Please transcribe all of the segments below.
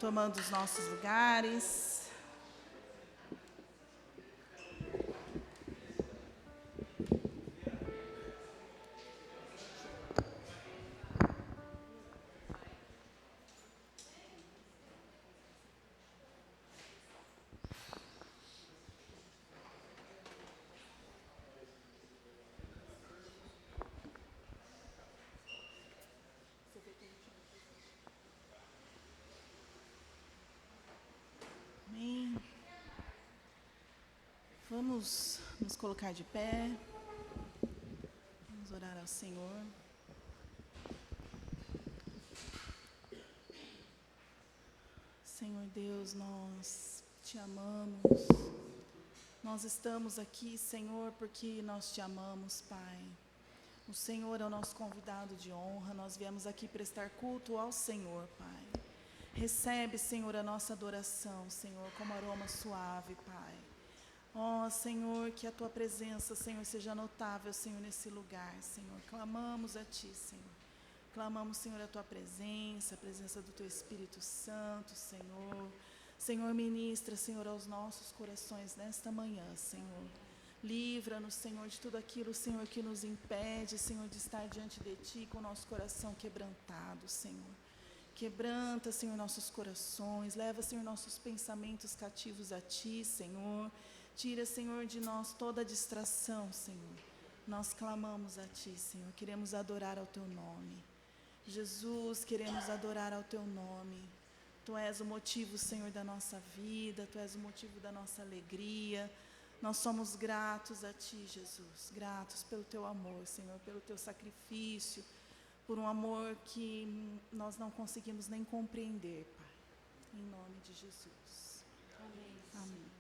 tomando os nossos lugares. Amém. Vamos nos colocar de pé. Vamos orar ao Senhor. Senhor Deus, nós te amamos. Nós estamos aqui, Senhor, porque nós te amamos, Pai. O Senhor é o nosso convidado de honra. Nós viemos aqui prestar culto ao Senhor, Pai. Recebe, Senhor, a nossa adoração, Senhor, como aroma suave, Pai. Ó, Senhor, que a Tua presença, Senhor, seja notável, Senhor, nesse lugar, Senhor. Clamamos a Ti, Senhor. Clamamos, Senhor, a Tua presença, a presença do Teu Espírito Santo, Senhor. Senhor, ministra, Senhor, aos nossos corações nesta manhã, Senhor. Livra-nos, Senhor, de tudo aquilo, Senhor, que nos impede, Senhor, de estar diante de Ti com o nosso coração quebrantado, Senhor. Quebranta, Senhor, nossos corações, leva, Senhor, nossos pensamentos cativos a Ti, Senhor. Tira, Senhor, de nós toda distração, Senhor. Nós clamamos a Ti, Senhor, queremos adorar ao Teu nome. Jesus, queremos adorar ao Teu nome. Tu és o motivo, Senhor, da nossa vida, Tu és o motivo da nossa alegria. Nós somos gratos a Ti, Jesus, gratos pelo Teu amor, Senhor, pelo Teu sacrifício, por um amor que nós não conseguimos nem compreender, Pai. Em nome de Jesus. Amém. Amém.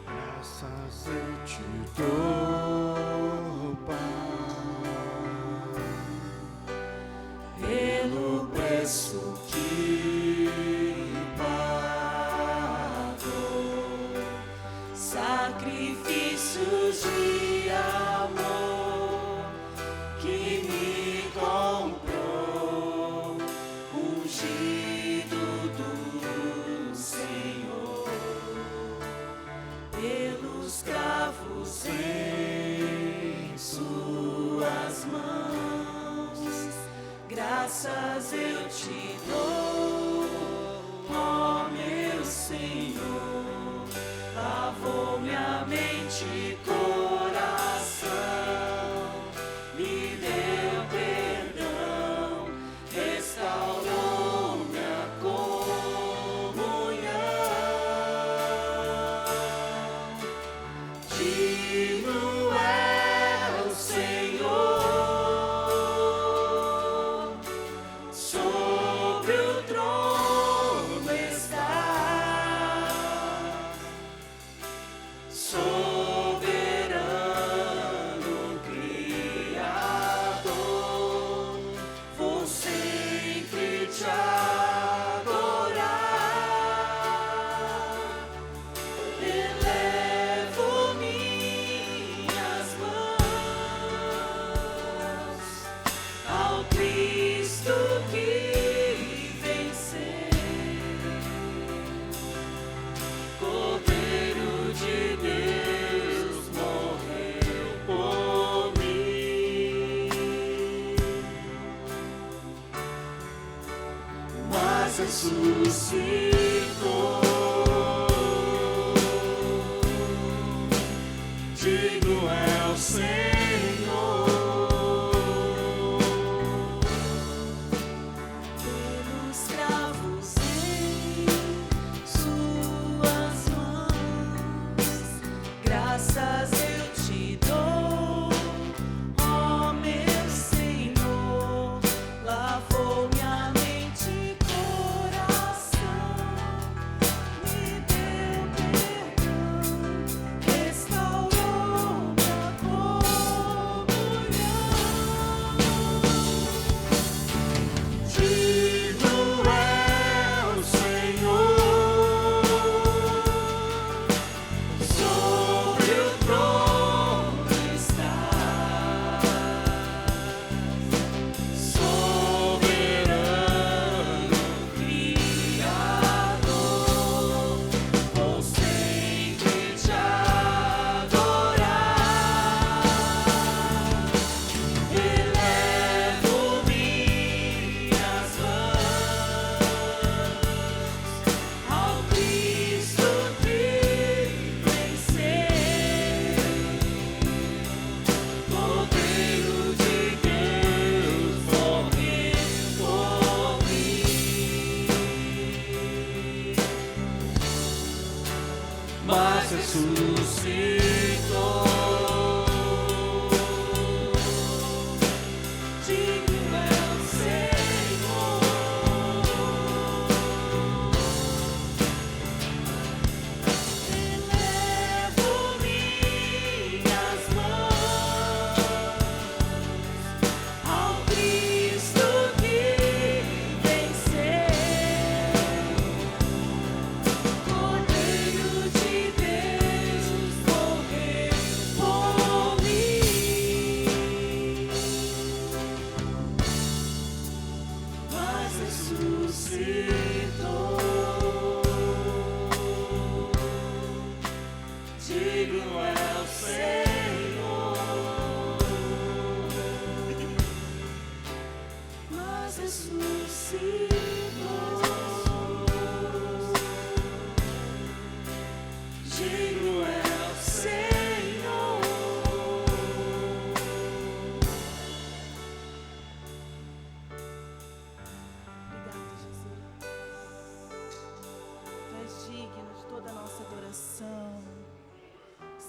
Graças eu te dou, Pai, pelo preço que pagou, sacrifícios de amor que me comprou, ungido do Senhor, pelos cravos em suas mãos. Graças eu te dou, ó meu Senhor. Lavou-me a mente e coração, me deu perdão, restaurou-me a comunhão. Digno é o Senhor, sobre o trono está, soberano Criador, vou sempre te adorar. Elevo minhas mãos ao Cristo que venceu, Cordeiro de Deus morreu por mim, mas ressuscitou. Digno é o Senhor, pelos cravos em suas mãos. Graças eu te dou, ó meu Senhor. Lavou minha mente e coração,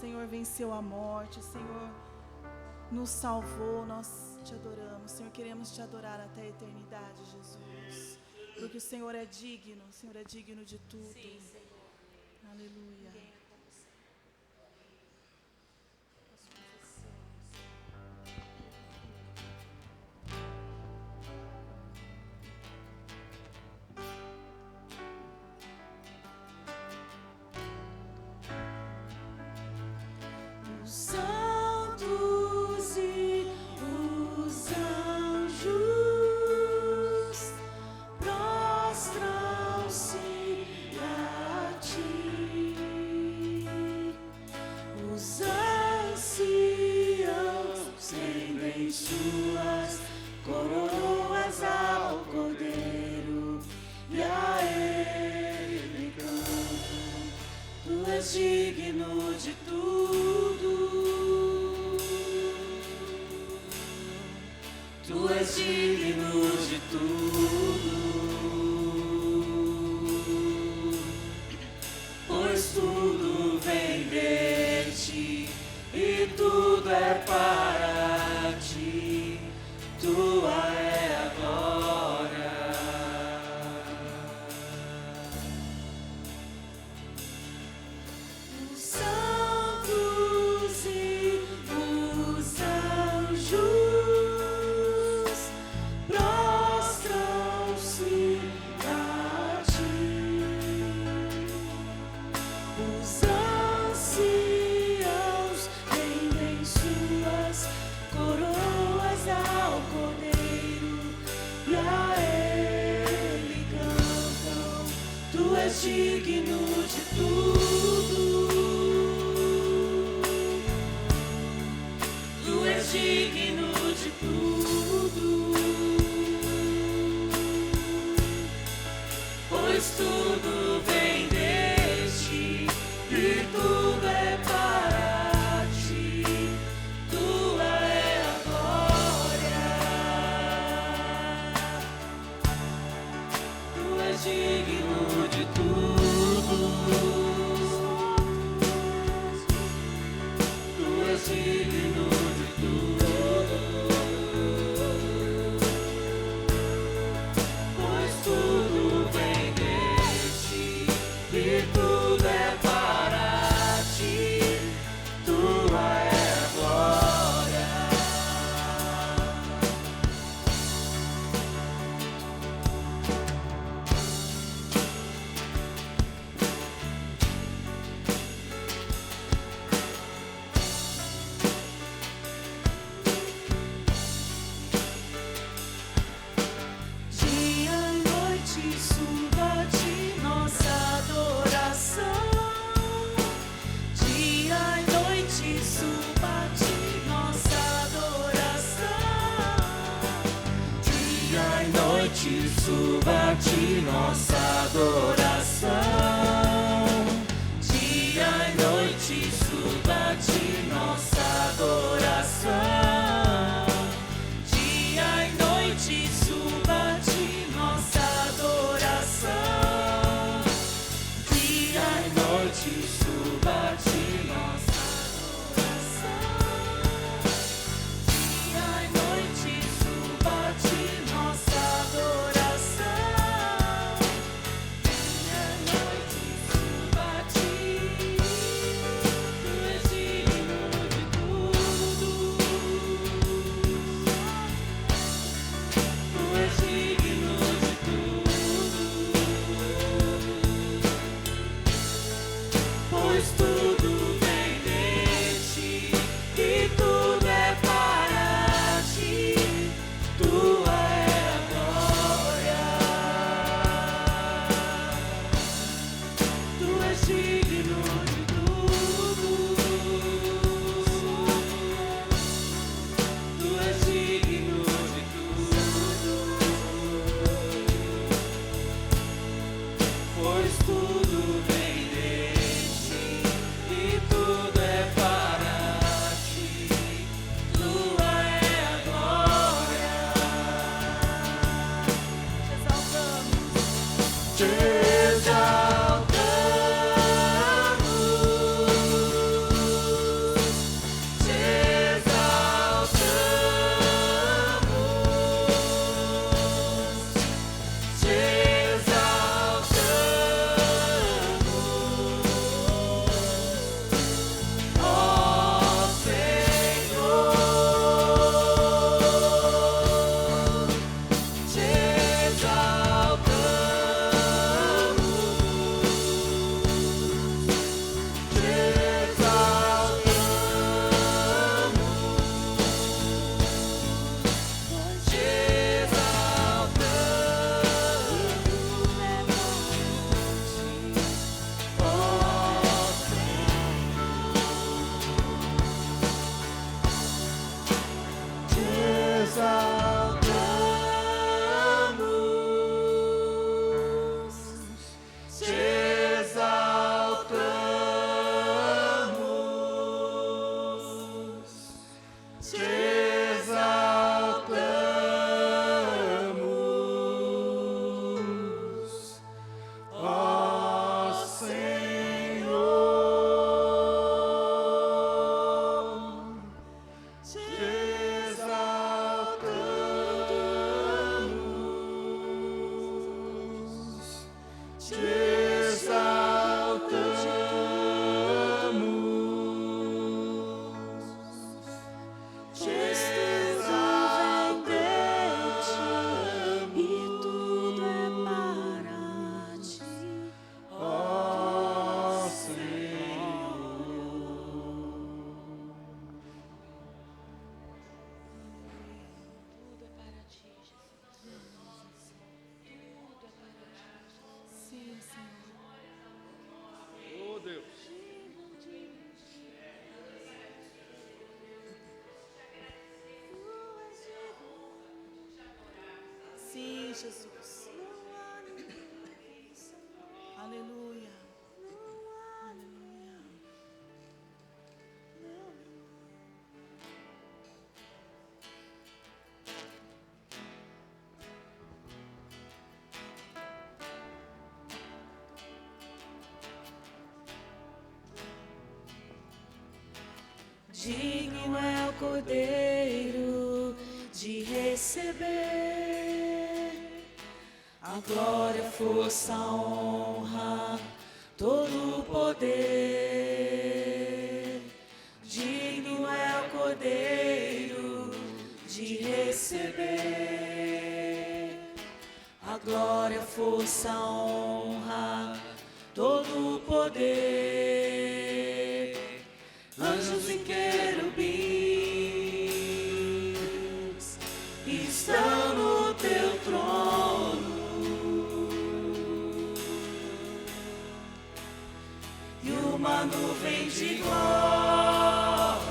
Senhor venceu a morte, o Senhor nos salvou, nós te adoramos. Senhor, queremos te adorar até a eternidade, Jesus. Porque o Senhor é digno, o Senhor é digno de tudo. Sim, Senhor. Aleluia. Digno de tudo, tu és digno de tudo, pois tudo vem de ti e tudo é para ti, tua é a glória. Digno de tudo, tu és digno de tudo, pois tudo vem de ti e tudo é para ti, tua é a glória, tu és digno de tudo. Tu és digno de tudo, pois tudo vem de ti e tudo é para ti, tua é a glória. Suba de nossa adoração, dia e noite suba de nossa adoração, dia e noite suba de nossa adoração, dia e noite suba de Sim, Jesus. Aleluia. Aleluia. Digno é o Cordeiro de receber a glória, a força, a honra, todo o poder. Digno é o Cordeiro de receber a glória, a força, a honra, todo o poder. Anjos e querubins estão no teu trono, e uma nuvem de glória,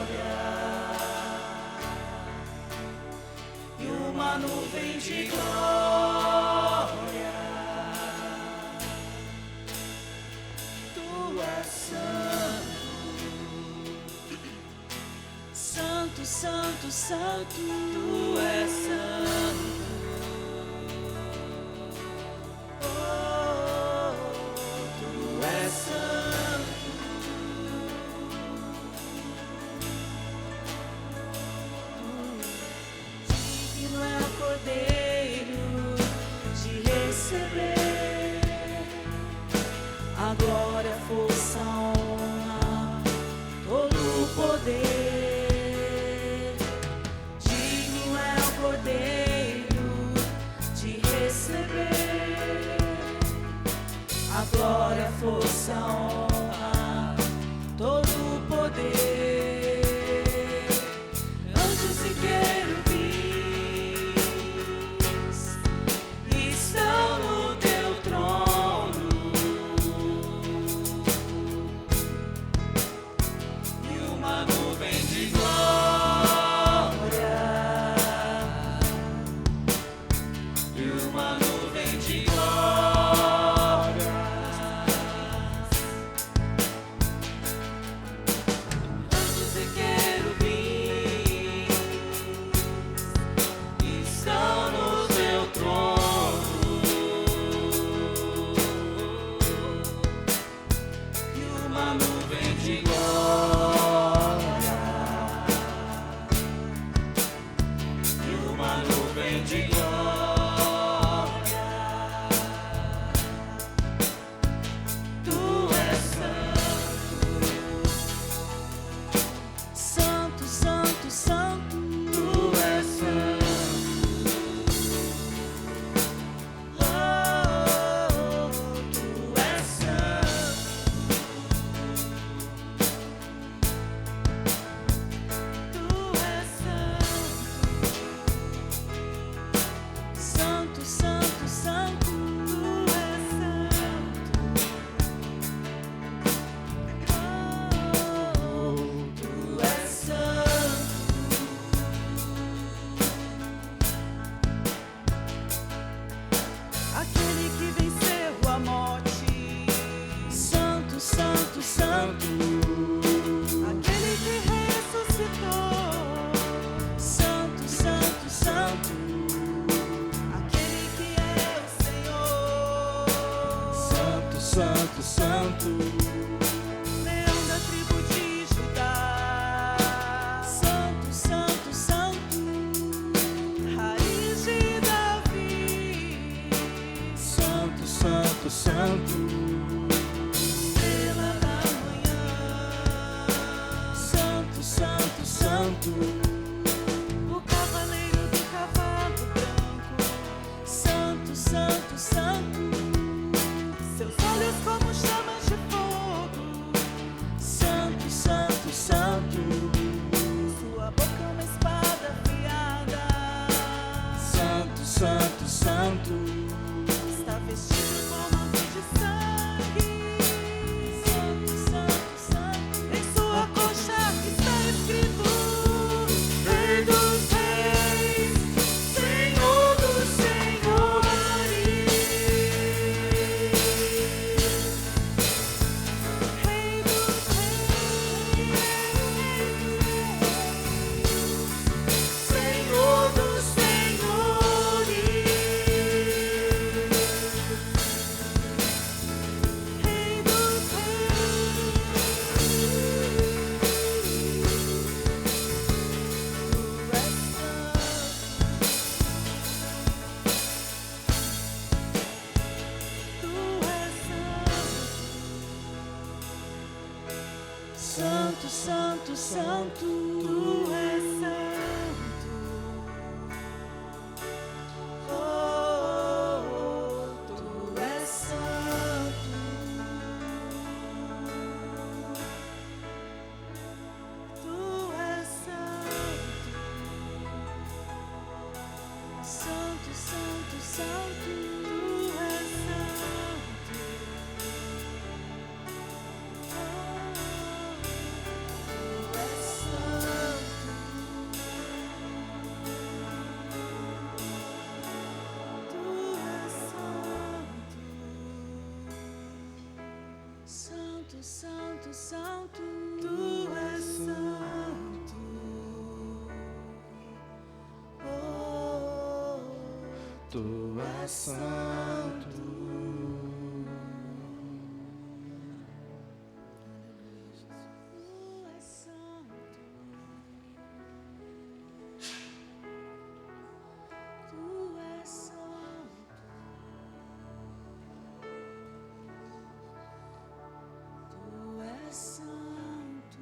e uma nuvem de glória. Tu és santo, santo, santo, tu és santo. Oh, tu és santo. Digno é o Cordeiro de receber a glória, a força, a honra, todo o poder. A glória, a força, a honra, todo o poder. Anjos e querubins estão no teu trono, e uma nuvem de glória, e uma nuvem de glória. Senhor dos senhores. santo, santo. Tu és santo. Santo, santo, Tu és santo. Oh, Tu és santo. tu és santo. Tu és santo. Tu és santo.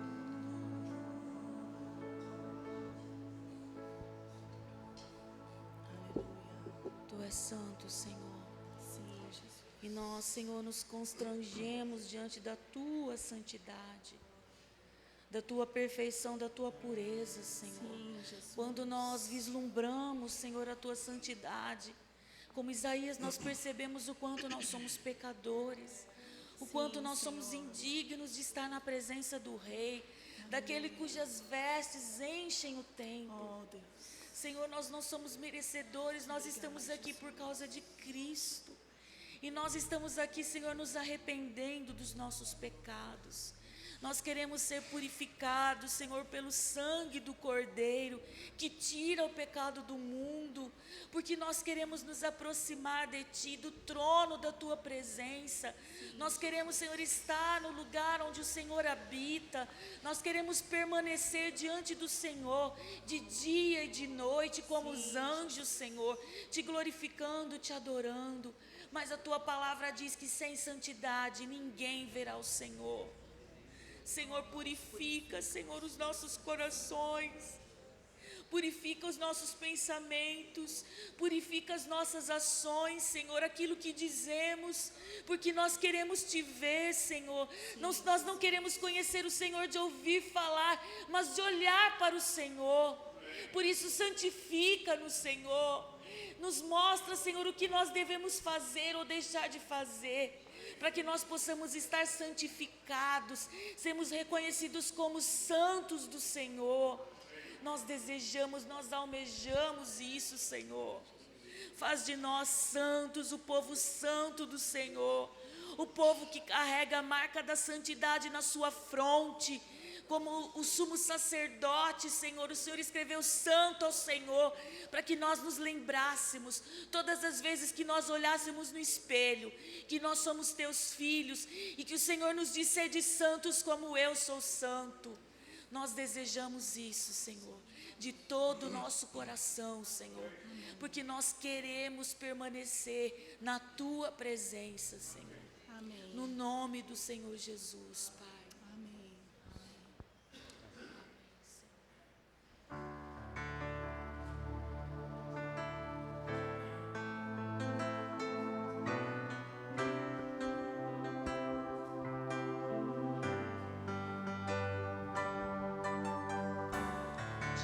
Tu és santo, Senhor. Sim, Jesus. E nós, Senhor, nos constrangemos diante da Tua santidade, da Tua perfeição, da Tua pureza, Senhor. Sim, Jesus. Quando nós vislumbramos, Senhor, a Tua santidade, como Isaías, nós percebemos o quanto nós somos pecadores, o quanto nós somos indignos de estar na presença do Rei, daquele cujas vestes enchem o templo. Oh, Deus. Senhor, nós não somos merecedores, nós estamos aqui por causa de Cristo. E nós estamos aqui, Senhor, nos arrependendo dos nossos pecados. Nós queremos ser purificados, Senhor, pelo sangue do Cordeiro, que tira o pecado do mundo, porque nós queremos nos aproximar de Ti, do trono da Tua presença. Nós queremos, Senhor, estar no lugar onde o Senhor habita. Nós queremos permanecer diante do Senhor, de dia e de noite, como os anjos, Senhor, Te glorificando, Te adorando. Mas a Tua palavra diz que sem santidade ninguém verá o Senhor. Senhor, purifica, Senhor, os nossos corações, purifica os nossos pensamentos, purifica as nossas ações, Senhor, aquilo que dizemos, porque nós queremos Te ver, Senhor. Nós não queremos conhecer o Senhor de ouvir falar, mas de olhar para o Senhor. Por isso, santifica-nos, Senhor. Nos mostra, Senhor, o que nós devemos fazer ou deixar de fazer, para que nós possamos estar santificados, sermos reconhecidos como santos do Senhor. Nós desejamos, nós almejamos isso, Senhor. Faz de nós santos, o povo santo do Senhor, o povo que carrega a marca da santidade na sua fronte, como o sumo sacerdote, Senhor. O Senhor escreveu santo ao Senhor, para que nós nos lembrássemos, todas as vezes que nós olhássemos no espelho, que nós somos Teus filhos, e que o Senhor nos disse: sede santos como eu sou santo. Nós desejamos isso, Senhor, de todo o nosso coração, Senhor, porque nós queremos permanecer na Tua presença, Senhor. Amém. No nome do Senhor Jesus, Pai. Amém.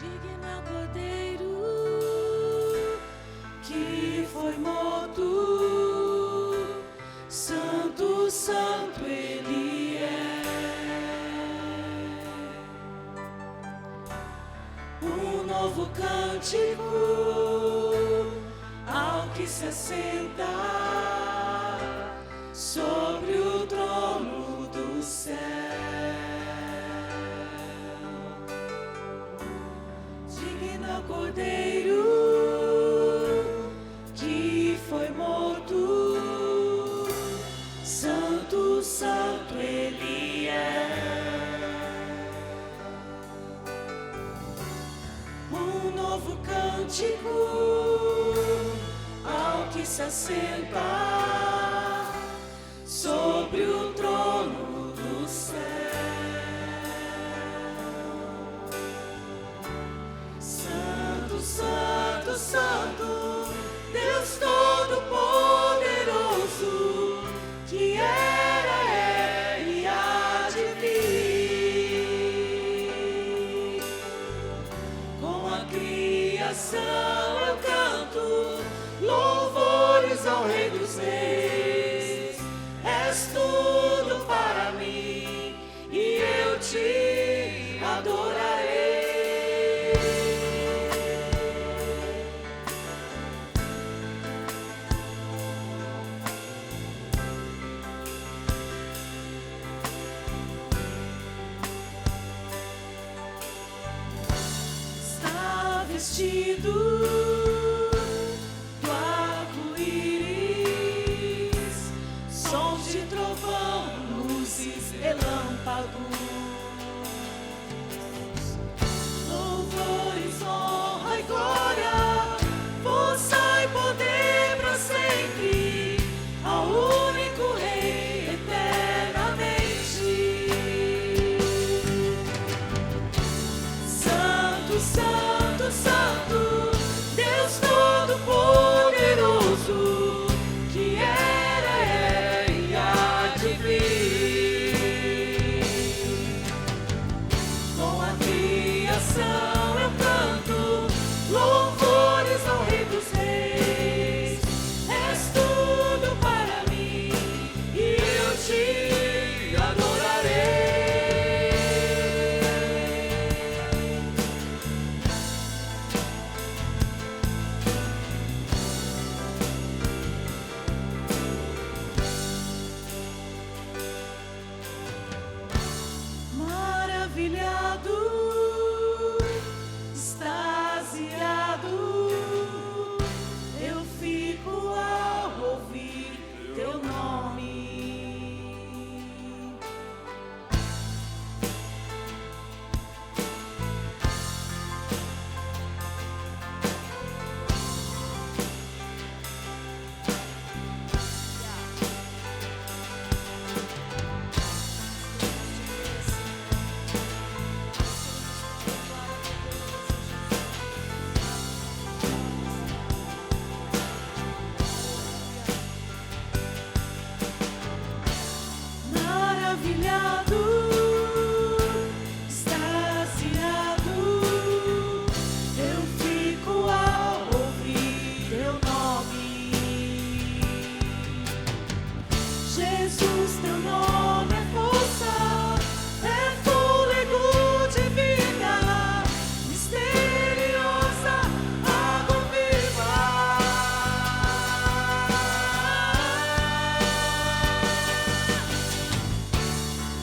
Digno é o Cordeiro que foi morto, santo, santo Ele é. Um novo cântico ao que se assenta sobre o trono do céu. Cordeiro que foi morto, santo, santo Ele é. Um novo cântico ao que se assenta sobre o trono do céu. ao Rei dos Reis. És tudo para mim e eu te adorarei. Está vestido do arco-íris, sons de trovão, luzes, relâmpagos, louvores, honra e glória, força e poder para sempre, ao único Rei eternamente. Santo, Santo, Santo, Deus Todo-Poderoso, que era, é e há de vir. Com a criação eu canto louvores ao Rei dos Reis. És tudo para mim e eu te adorarei. Maravilhado, extasiado, eu fico ao ouvir teu nome. Maravilhado, extasiado, eu fico ao ouvir teu nome. Jesus, teu nome é força, é fôlego de vida, misteriosa água viva.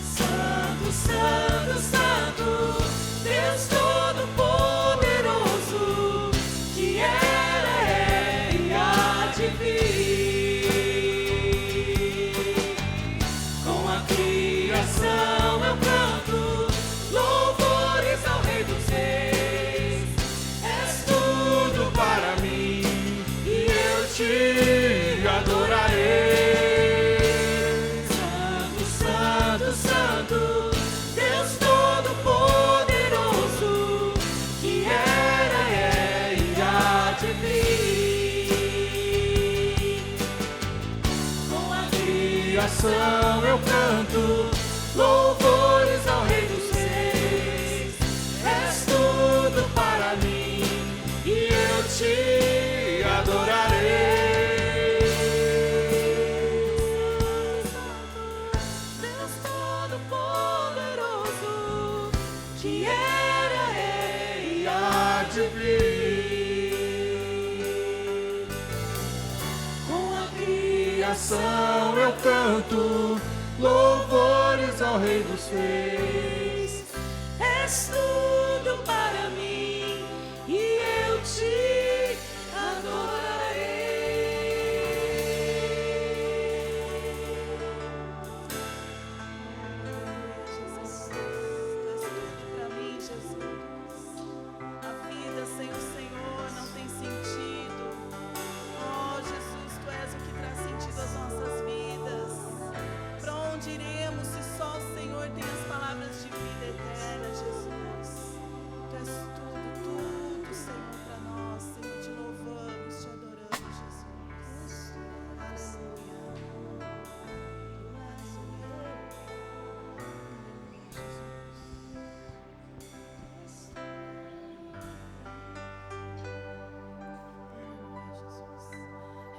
Santo, Santo, Santo, Deus Todo-Poderoso, que era, é e há de vir. Com a criação eu canto louvores ao Rei dos Reis. És tudo para mim e eu te adorarei. Santo, Santo, Santo, Deus Todo-Poderoso, que era, é e há de vir. Com a criação eu canto louvores ao Rei dos Reis. És tudo para mim e eu te adorarei. Deus Todo-Poderoso, que era, é e há de vir. Com a criação eu canto louvores ao Rei dos Reis. És tudo para mim e eu te Senhor tem as palavras de vida eterna, Jesus. Tu és tudo.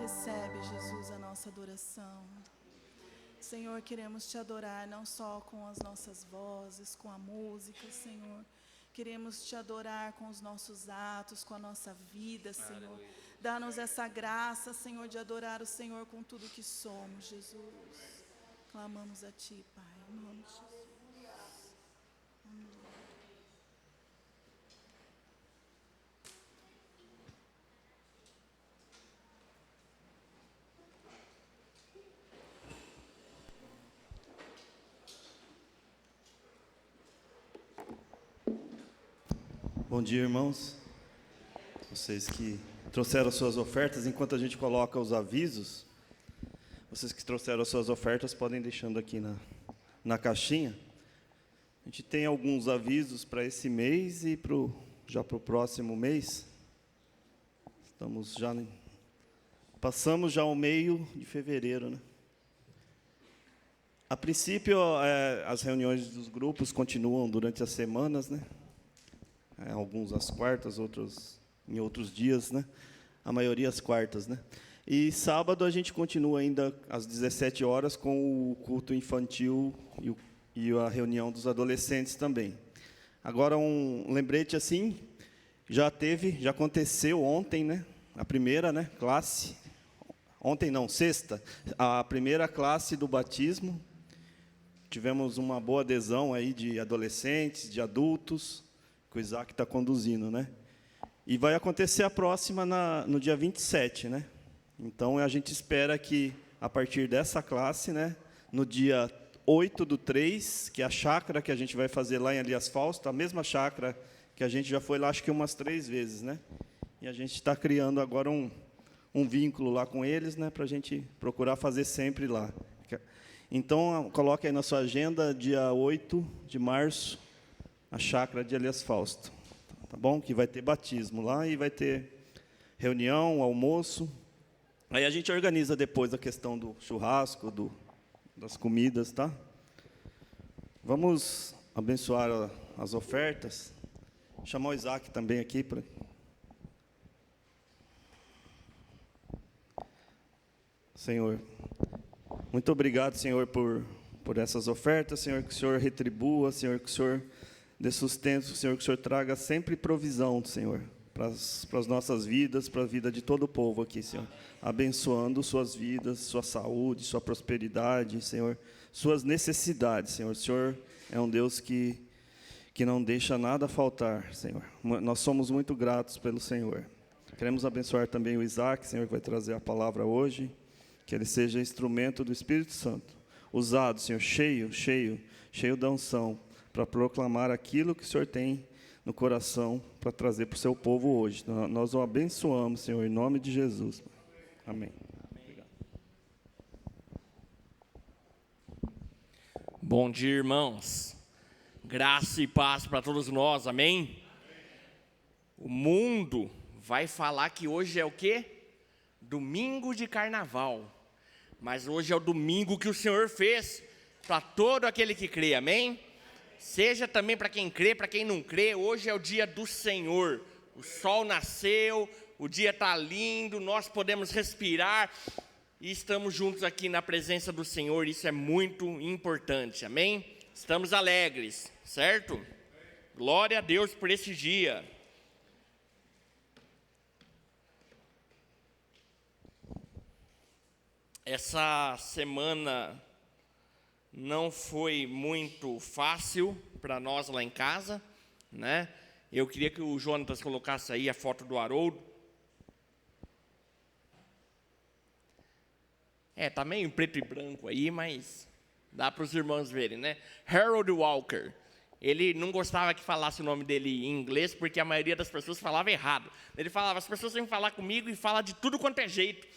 Recebe, Jesus, a nossa adoração. Senhor, queremos te adorar não só com as nossas vozes, com a música, Senhor. Queremos te adorar com os nossos atos, com a nossa vida, Senhor. Dá-nos essa graça, Senhor, de adorar o Senhor com tudo que somos, Jesus. Clamamos a Ti, Pai, em nome de Jesus. Bom dia, irmãos. Vocês que trouxeram as suas ofertas, enquanto a gente coloca os avisos, vocês que trouxeram as suas ofertas podem ir deixando aqui na caixinha. A gente tem alguns avisos para esse mês e já para o próximo mês. Passamos já ao meio de fevereiro, né? A princípio, as reuniões dos grupos continuam durante as semanas, né? Alguns às quartas, outros em outros dias, né? A maioria às quartas, né? E sábado a gente continua ainda às 17 horas com o culto infantil e a reunião dos adolescentes também. Agora um lembrete assim, já aconteceu ontem, né? A primeira, né, classe. Ontem não, sexta, a primeira classe do batismo. Tivemos uma boa adesão aí de adolescentes, de adultos, que o Isaac está conduzindo, né? E vai acontecer a próxima no dia 27, né? Então, a gente espera que, a partir dessa classe, né, no dia 8/3, que é a chácara que a gente vai fazer lá em Elias Fausto, a mesma chácara que a gente já foi lá, acho que umas 3 vezes, né? E a gente está criando agora um vínculo lá com eles, né, para a gente procurar fazer sempre lá. Então, coloque aí na sua agenda, dia 8 de março, a chácara de Elias Fausto, tá bom? Que vai ter batismo lá e vai ter reunião, almoço. Aí a gente organiza depois a questão do churrasco, das comidas, tá? Vamos abençoar as ofertas. Chamar o Isaac também aqui para... Senhor, muito obrigado, Senhor, por essas ofertas, Senhor, que o Senhor retribua, Senhor, que o Senhor dê sustento, Senhor, que o Senhor traga sempre provisão, Senhor, para as nossas vidas, para a vida de todo o povo aqui, Senhor. Abençoando suas vidas, sua saúde, sua prosperidade, Senhor, suas necessidades, Senhor. O Senhor é um Deus que não deixa nada faltar, Senhor. Nós somos muito gratos pelo Senhor. Queremos abençoar também o Isaac, Senhor, que vai trazer a palavra hoje, que ele seja instrumento do Espírito Santo, usado, Senhor, cheio da unção, para proclamar aquilo que o Senhor tem no coração para trazer para o seu povo hoje. Nós o abençoamos, Senhor, em nome de Jesus. Amém. Obrigado. Bom dia, irmãos. Graça e paz para todos nós, amém? O mundo vai falar que hoje é o quê? Domingo de carnaval. Mas hoje é o domingo que o Senhor fez para todo aquele que crê, amém? Seja também para quem crê, para quem não crê, hoje é o dia do Senhor. O sol nasceu, o dia está lindo, nós podemos respirar e estamos juntos aqui na presença do Senhor, isso é muito importante, amém? Estamos alegres, certo? Glória a Deus por esse dia. Essa semana não foi muito fácil para nós lá em casa, né? Eu queria que o Jonatas colocasse aí a foto do Haroldo. Tá meio em preto e branco aí, mas dá para os irmãos verem, né? Harold Walker. Ele não gostava que falasse o nome dele em inglês, porque a maioria das pessoas falava errado. Ele falava, as pessoas vêm falar comigo e falam de tudo quanto é jeito,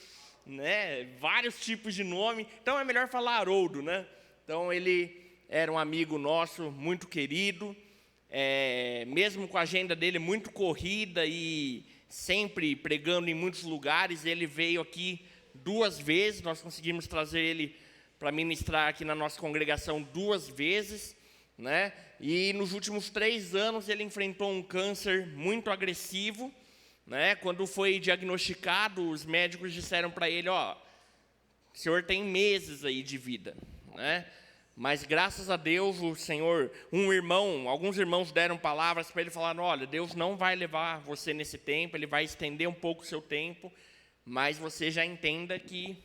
né? Vários tipos de nome, então é melhor falar Haroldo, né? Então, ele era um amigo nosso, muito querido, mesmo com a agenda dele muito corrida e sempre pregando em muitos lugares, ele veio aqui 2 vezes, nós conseguimos trazer ele para ministrar aqui na nossa congregação 2 vezes, né? E nos últimos 3 anos ele enfrentou um câncer muito agressivo, né? Quando foi diagnosticado, os médicos disseram para ele, ó, o senhor tem meses aí de vida, né? Mas graças a Deus, o Senhor, alguns irmãos deram palavras para ele, falaram, olha, Deus não vai levar você nesse tempo, Ele vai estender um pouco o seu tempo, mas você já entenda que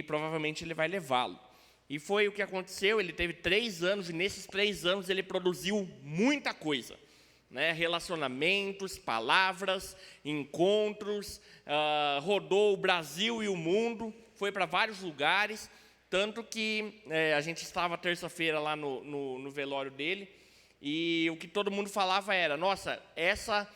provavelmente Ele vai levá-lo. E foi o que aconteceu, ele teve 3 anos, e nesses 3 anos ele produziu muita coisa, né? Relacionamentos, palavras, encontros, rodou o Brasil e o mundo, foi para vários lugares, tanto que a gente estava terça-feira lá no velório dele, e o que todo mundo falava era, nossa, essa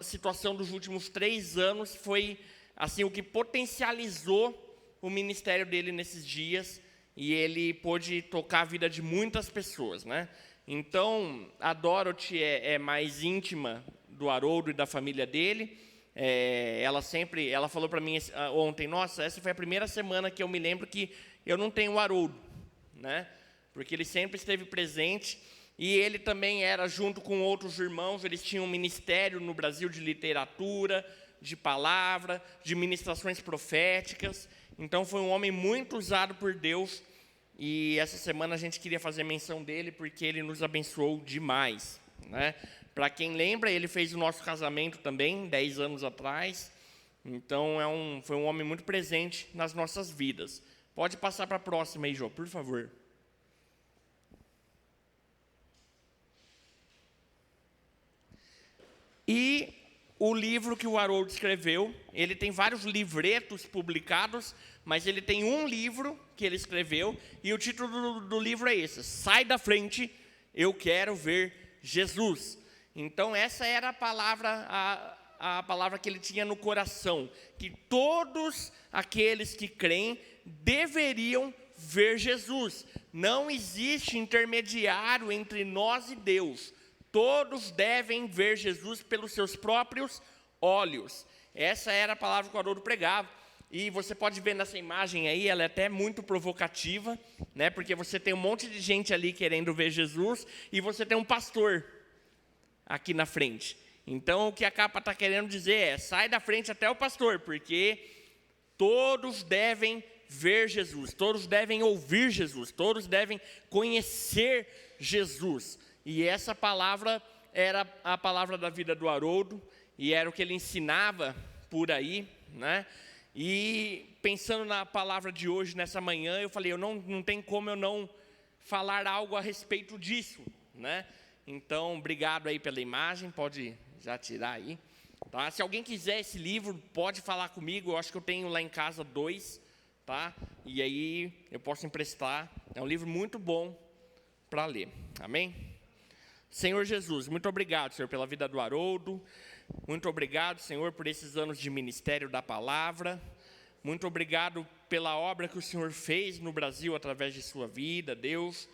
situação dos últimos 3 anos foi assim, o que potencializou o ministério dele nesses dias, e ele pôde tocar a vida de muitas pessoas, né? Então, a Dorothy é mais íntima do Haroldo e da família dele. Ela falou para mim ontem, nossa, essa foi a primeira semana que eu me lembro que eu não tenho o Haroldo, né? Porque ele sempre esteve presente, e ele também era, junto com outros irmãos, eles tinham um ministério no Brasil de literatura, de palavra, de ministrações proféticas. Então, foi um homem muito usado por Deus, e essa semana a gente queria fazer menção dele, porque ele nos abençoou demais, né? Para quem lembra, ele fez o nosso casamento também, 10 anos atrás. Então, foi um homem muito presente nas nossas vidas. Pode passar para a próxima aí, Jô, por favor. E o livro que o Haroldo escreveu, ele tem vários livretos publicados, mas ele tem um livro que ele escreveu, e o título do livro é esse, Sai da Frente, Eu Quero Ver Jesus. Então, essa era a palavra que ele tinha no coração, que todos aqueles que creem deveriam ver Jesus. Não existe intermediário entre nós e Deus. Todos devem ver Jesus pelos seus próprios olhos. Essa era a palavra que o Haroldo pregava. E você pode ver nessa imagem aí, ela é até muito provocativa, né? Porque você tem um monte de gente ali querendo ver Jesus, e você tem um pastor aqui na frente. Então, o que a capa está querendo dizer é, sai da frente até o pastor, porque todos devem ver Jesus, todos devem ouvir Jesus, todos devem conhecer Jesus. E essa palavra era a palavra da vida do Haroldo, e era o que ele ensinava por aí, né? E pensando na palavra de hoje, nessa manhã, eu falei, não tem como eu não falar algo a respeito disso, né? Então, obrigado aí pela imagem, pode já tirar aí. Tá? Se alguém quiser esse livro, pode falar comigo, eu acho que eu tenho lá em casa 2, tá? E aí eu posso emprestar, é um livro muito bom para ler, amém? Senhor Jesus, muito obrigado, Senhor, pela vida do Haroldo. Muito obrigado, Senhor, por esses anos de ministério da palavra. Muito obrigado pela obra que o Senhor fez no Brasil através de sua vida, Deus.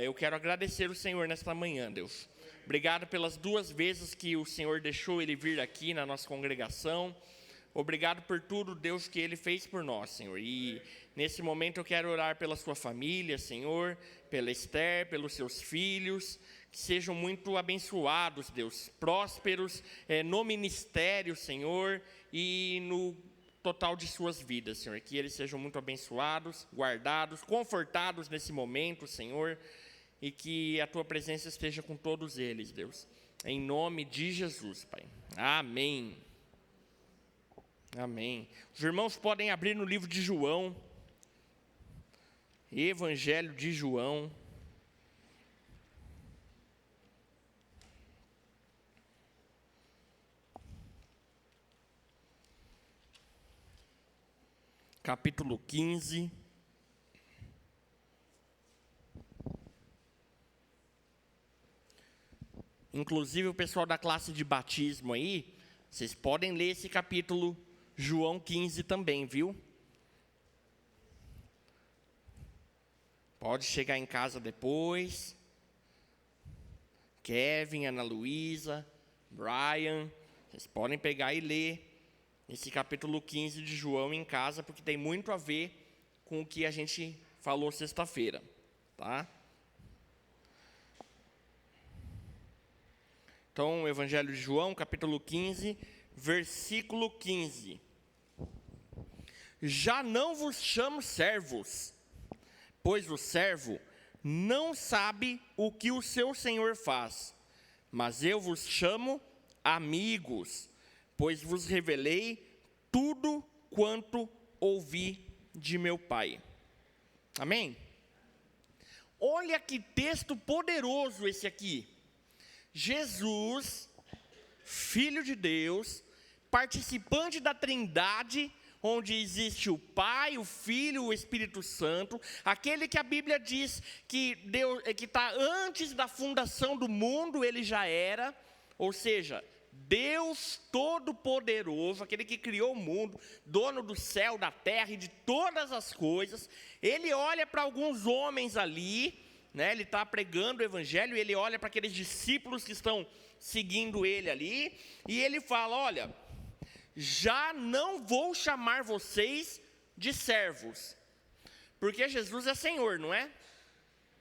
Eu quero agradecer o Senhor nesta manhã, Deus. Obrigado pelas 2 vezes que o Senhor deixou ele vir aqui na nossa congregação. Obrigado por tudo, Deus, que ele fez por nós, Senhor. E nesse momento eu quero orar pela sua família, Senhor, pela Esther, pelos seus filhos, que sejam muito abençoados, Deus, prósperos no ministério, Senhor, e no total de suas vidas, Senhor. Que eles sejam muito abençoados, guardados, confortados nesse momento, Senhor, e que a tua presença esteja com todos eles, Deus. Em nome de Jesus, Pai. Amém. Amém. Os irmãos podem abrir no livro de João, Evangelho de João. Capítulo 15. Inclusive o pessoal da classe de batismo aí, vocês podem ler esse capítulo João 15 também, viu? Pode chegar em casa depois. Kevin, Ana Luísa, Brian, vocês podem pegar e ler esse capítulo 15 de João em casa, porque tem muito a ver com o que a gente falou sexta-feira, tá? Então, o Evangelho de João, capítulo 15, versículo 15. Já não vos chamo servos, pois o servo não sabe o que o seu senhor faz, mas eu vos chamo amigos, pois vos revelei tudo quanto ouvi de meu Pai. Amém? Olha que texto poderoso esse aqui. Jesus, Filho de Deus, participante da Trindade, onde existe o Pai, o Filho, o Espírito Santo, aquele que a Bíblia diz que Deus, que está antes da fundação do mundo, ele já era, ou seja, Deus Todo-Poderoso, aquele que criou o mundo, dono do céu, da terra e de todas as coisas. Ele olha para alguns homens ali, né, ele está pregando o Evangelho, ele olha para aqueles discípulos que estão seguindo ele ali, e ele fala, olha, já não vou chamar vocês de servos, porque Jesus é Senhor, não é?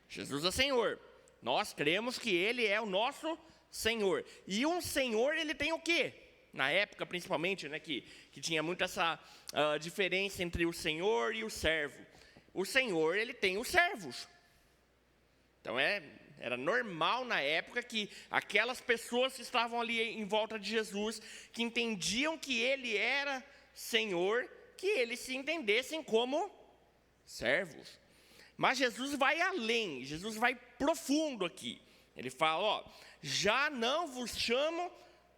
Jesus é Senhor, nós cremos que Ele é o nosso Senhor, e um Senhor, ele tem o quê? Na época, principalmente, né, que tinha muito essa diferença entre o Senhor e o servo. O Senhor, ele tem os servos. Então, era normal na época que aquelas pessoas que estavam ali em volta de Jesus, que entendiam que Ele era Senhor, que eles se entendessem como servos. Mas Jesus vai além, Jesus vai profundo aqui. Ele fala, ó, já não vos chamo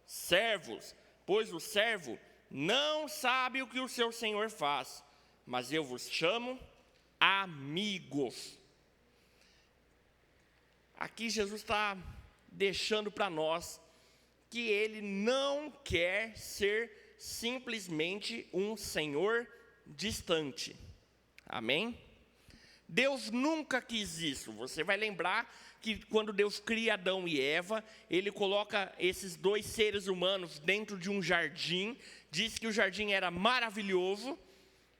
servos, pois o servo não sabe o que o seu Senhor faz, mas eu vos chamo amigos. Aqui Jesus está deixando para nós que Ele não quer ser simplesmente um Senhor distante. Amém? Deus nunca quis isso. Você vai lembrar que quando Deus cria Adão e Eva, Ele coloca esses dois seres humanos dentro de um jardim, diz que o jardim era maravilhoso,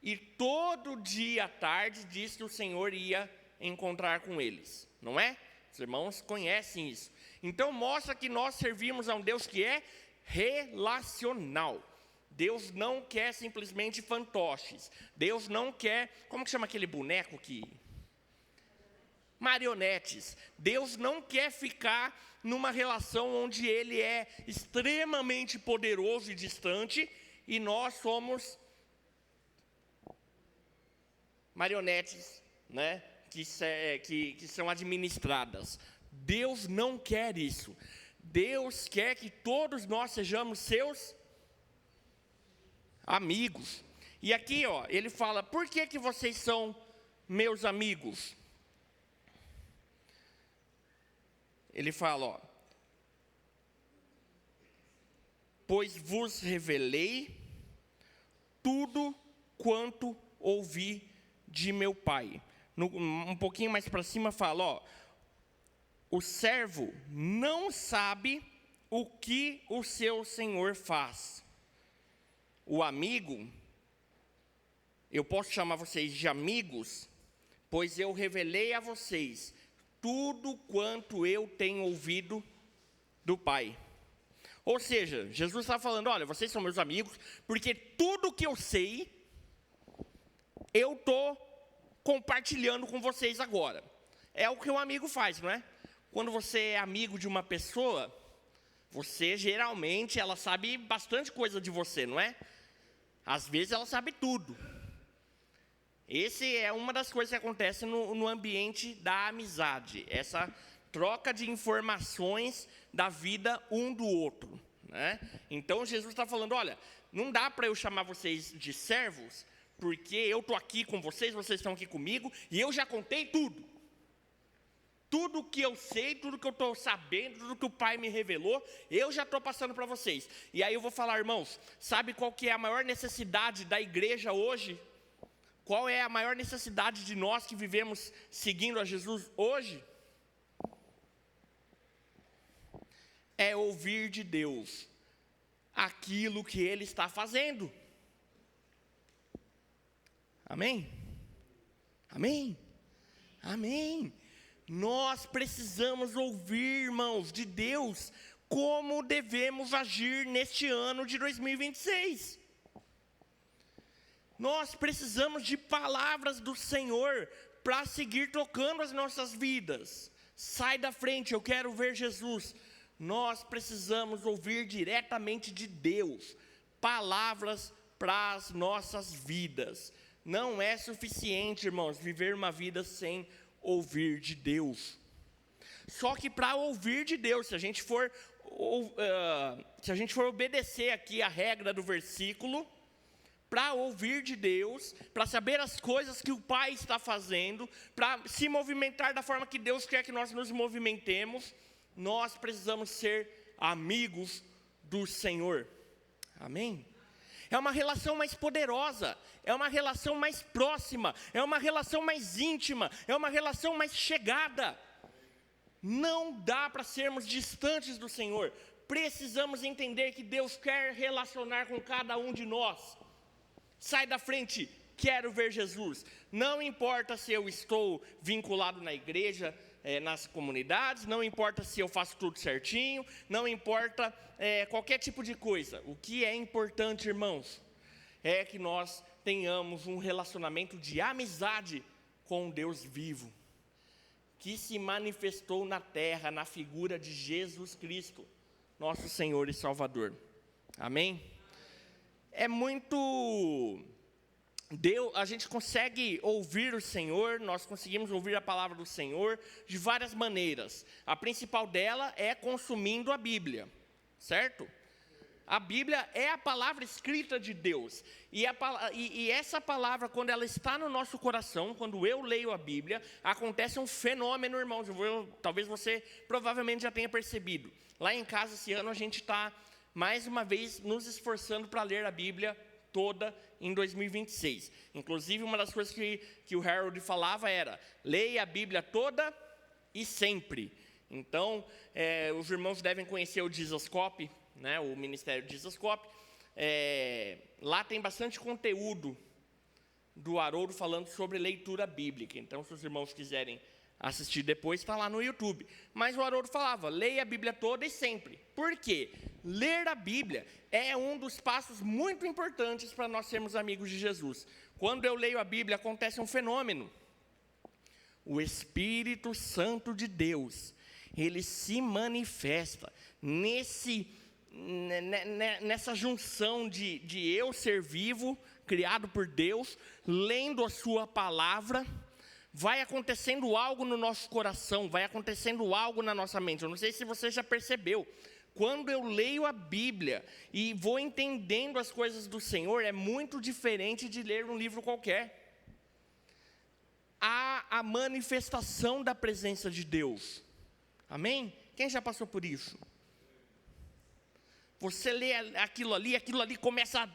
e todo dia à tarde diz que o Senhor ia encontrar com eles, não é? Os irmãos conhecem isso. Então mostra que nós servimos a um Deus que é relacional. Deus não quer simplesmente fantoches. Deus não quer, como que chama aquele boneco que... marionetes. Deus não quer ficar numa relação onde Ele é extremamente poderoso e distante, e nós somos marionetes, né? Que são administradas. Deus não quer isso. Deus quer que todos nós sejamos seus amigos. E aqui, ó, ele fala, por que vocês são meus amigos? Ele fala, ó, pois vos revelei tudo quanto ouvi de meu Pai. Um pouquinho mais para cima fala, ó, o servo não sabe o que o seu senhor faz. O amigo, eu posso chamar vocês de amigos, pois eu revelei a vocês tudo quanto eu tenho ouvido do Pai. Ou seja, Jesus está falando, olha, vocês são meus amigos, porque tudo que eu sei, eu estou compartilhando com vocês agora. É o que um amigo faz, não é? Quando você é amigo de uma pessoa, você geralmente, ela sabe bastante coisa de você, não é? Às vezes ela sabe tudo. Esse é uma das coisas que acontece no ambiente da amizade. Essa troca de informações da vida um do outro, né? Então Jesus está falando, olha, não dá para eu chamar vocês de servos, porque eu estou aqui com vocês, vocês estão aqui comigo, e eu já contei tudo. Tudo que eu sei, tudo que eu estou sabendo, tudo que o Pai me revelou, eu já estou passando para vocês. E aí eu vou falar, irmãos, sabe qual que é a maior necessidade da igreja hoje? Qual é a maior necessidade de nós que vivemos seguindo a Jesus hoje? É ouvir de Deus aquilo que Ele está fazendo. Amém? Amém? Amém. Nós precisamos ouvir, irmãos, de Deus como devemos agir neste ano de 2026. Nós precisamos de palavras do Senhor para seguir tocando as nossas vidas. Sai da frente, eu quero ver Jesus. Nós precisamos ouvir diretamente de Deus, palavras para as nossas vidas. Não é suficiente, irmãos, viver uma vida sem ouvir de Deus. Só que para ouvir de Deus, se a gente for obedecer aqui a regra do versículo, para ouvir de Deus, para saber as coisas que o Pai está fazendo, para se movimentar da forma que Deus quer que nós nos movimentemos, nós precisamos ser amigos do Senhor. Amém? É uma relação mais poderosa, é uma relação mais próxima, é uma relação mais íntima, é uma relação mais chegada. Não dá para sermos distantes do Senhor. Precisamos entender que Deus quer relacionar com cada um de nós. Sai da frente, quero ver Jesus. Não importa se eu estou vinculado na igreja, nas comunidades, não importa se eu faço tudo certinho, não importa qualquer tipo de coisa. O que é importante, irmãos, é que nós tenhamos um relacionamento de amizade com Deus vivo, que se manifestou na terra, na figura de Jesus Cristo, nosso Senhor e Salvador. Amém? A gente consegue ouvir o Senhor, nós conseguimos ouvir a palavra do Senhor de várias maneiras. A principal dela é consumindo a Bíblia, certo? A Bíblia é a palavra escrita de Deus. E essa palavra, quando ela está no nosso coração, quando eu leio a Bíblia, acontece um fenômeno, irmãos. Talvez você provavelmente já tenha percebido. Lá em casa, esse ano, a gente está, mais uma vez, nos esforçando para ler a Bíblia toda em 2026. Inclusive, uma das coisas que o Harold falava era: leia a Bíblia toda e sempre. Então, os irmãos devem conhecer o Jesuscope, né, o Ministério Jesuscope. Lá tem bastante conteúdo do Haroldo falando sobre leitura bíblica. Então, se os irmãos quiserem assistir depois, está lá no YouTube. Mas o Haroldo falava: leia a Bíblia toda e sempre. Por quê? Ler a Bíblia é um dos passos muito importantes para nós sermos amigos de Jesus. Quando eu leio a Bíblia, acontece um fenômeno. O Espírito Santo de Deus, ele se manifesta nessa junção de eu ser vivo, criado por Deus, lendo a sua palavra. Vai acontecendo algo no nosso coração, vai acontecendo algo na nossa mente. Eu não sei se você já percebeu, quando eu leio a Bíblia e vou entendendo as coisas do Senhor, é muito diferente de ler um livro qualquer. Há a manifestação da presença de Deus. Amém? Quem já passou por isso? Você lê aquilo ali começa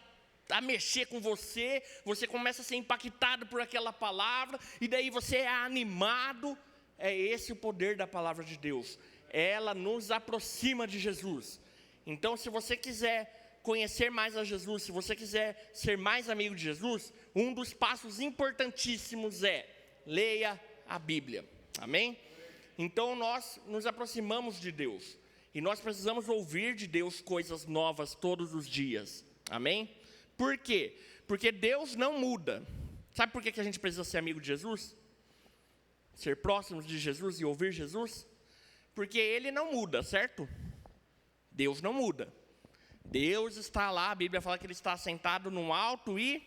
a mexer com você, você começa a ser impactado por aquela palavra, e daí você é animado. É esse o poder da palavra de Deus. Ela nos aproxima de Jesus. Então, se você quiser conhecer mais a Jesus, se você quiser ser mais amigo de Jesus, um dos passos importantíssimos é: leia a Bíblia. Amém? Então, nós nos aproximamos de Deus, e nós precisamos ouvir de Deus coisas novas todos os dias. Amém? Por quê? Porque Deus não muda. Sabe por que a gente precisa ser amigo de Jesus? Ser próximos de Jesus e ouvir Jesus? Porque Ele não muda, certo? Deus não muda. Deus está lá, a Bíblia fala que Ele está sentado num alto e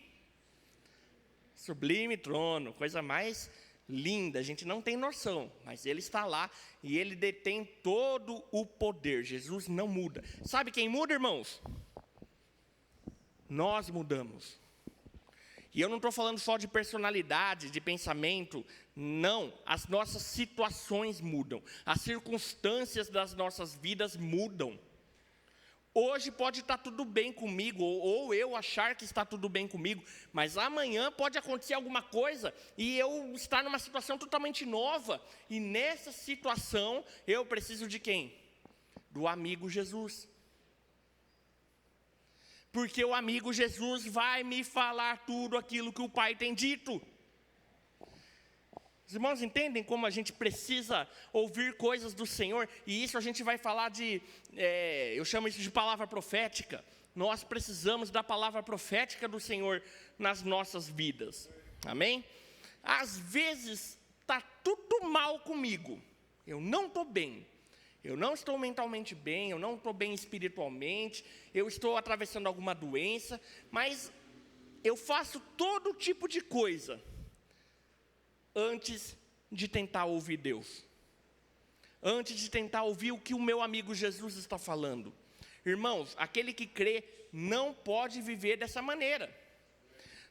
sublime trono, coisa mais linda, a gente não tem noção, mas Ele está lá e Ele detém todo o poder. Jesus não muda. Sabe quem muda, irmãos? Nós mudamos. E eu não estou falando só de personalidade, de pensamento. Não, as nossas situações mudam. As circunstâncias das nossas vidas mudam. Hoje pode estar tudo bem comigo, ou eu achar que está tudo bem comigo, mas amanhã pode acontecer alguma coisa e eu estar numa situação totalmente nova. E nessa situação eu preciso de quem? Do amigo Jesus. Porque o amigo Jesus vai me falar tudo aquilo que o Pai tem dito. Os irmãos entendem como a gente precisa ouvir coisas do Senhor? E isso a gente vai falar de, eu chamo isso de palavra profética. Nós precisamos da palavra profética do Senhor nas nossas vidas. Amém? Às vezes está tudo mal comigo. Eu não estou bem. Eu não estou mentalmente bem, eu não estou bem espiritualmente, eu estou atravessando alguma doença, mas eu faço todo tipo de coisa antes de tentar ouvir Deus. Antes de tentar ouvir o que o meu amigo Jesus está falando. Irmãos, aquele que crê não pode viver dessa maneira.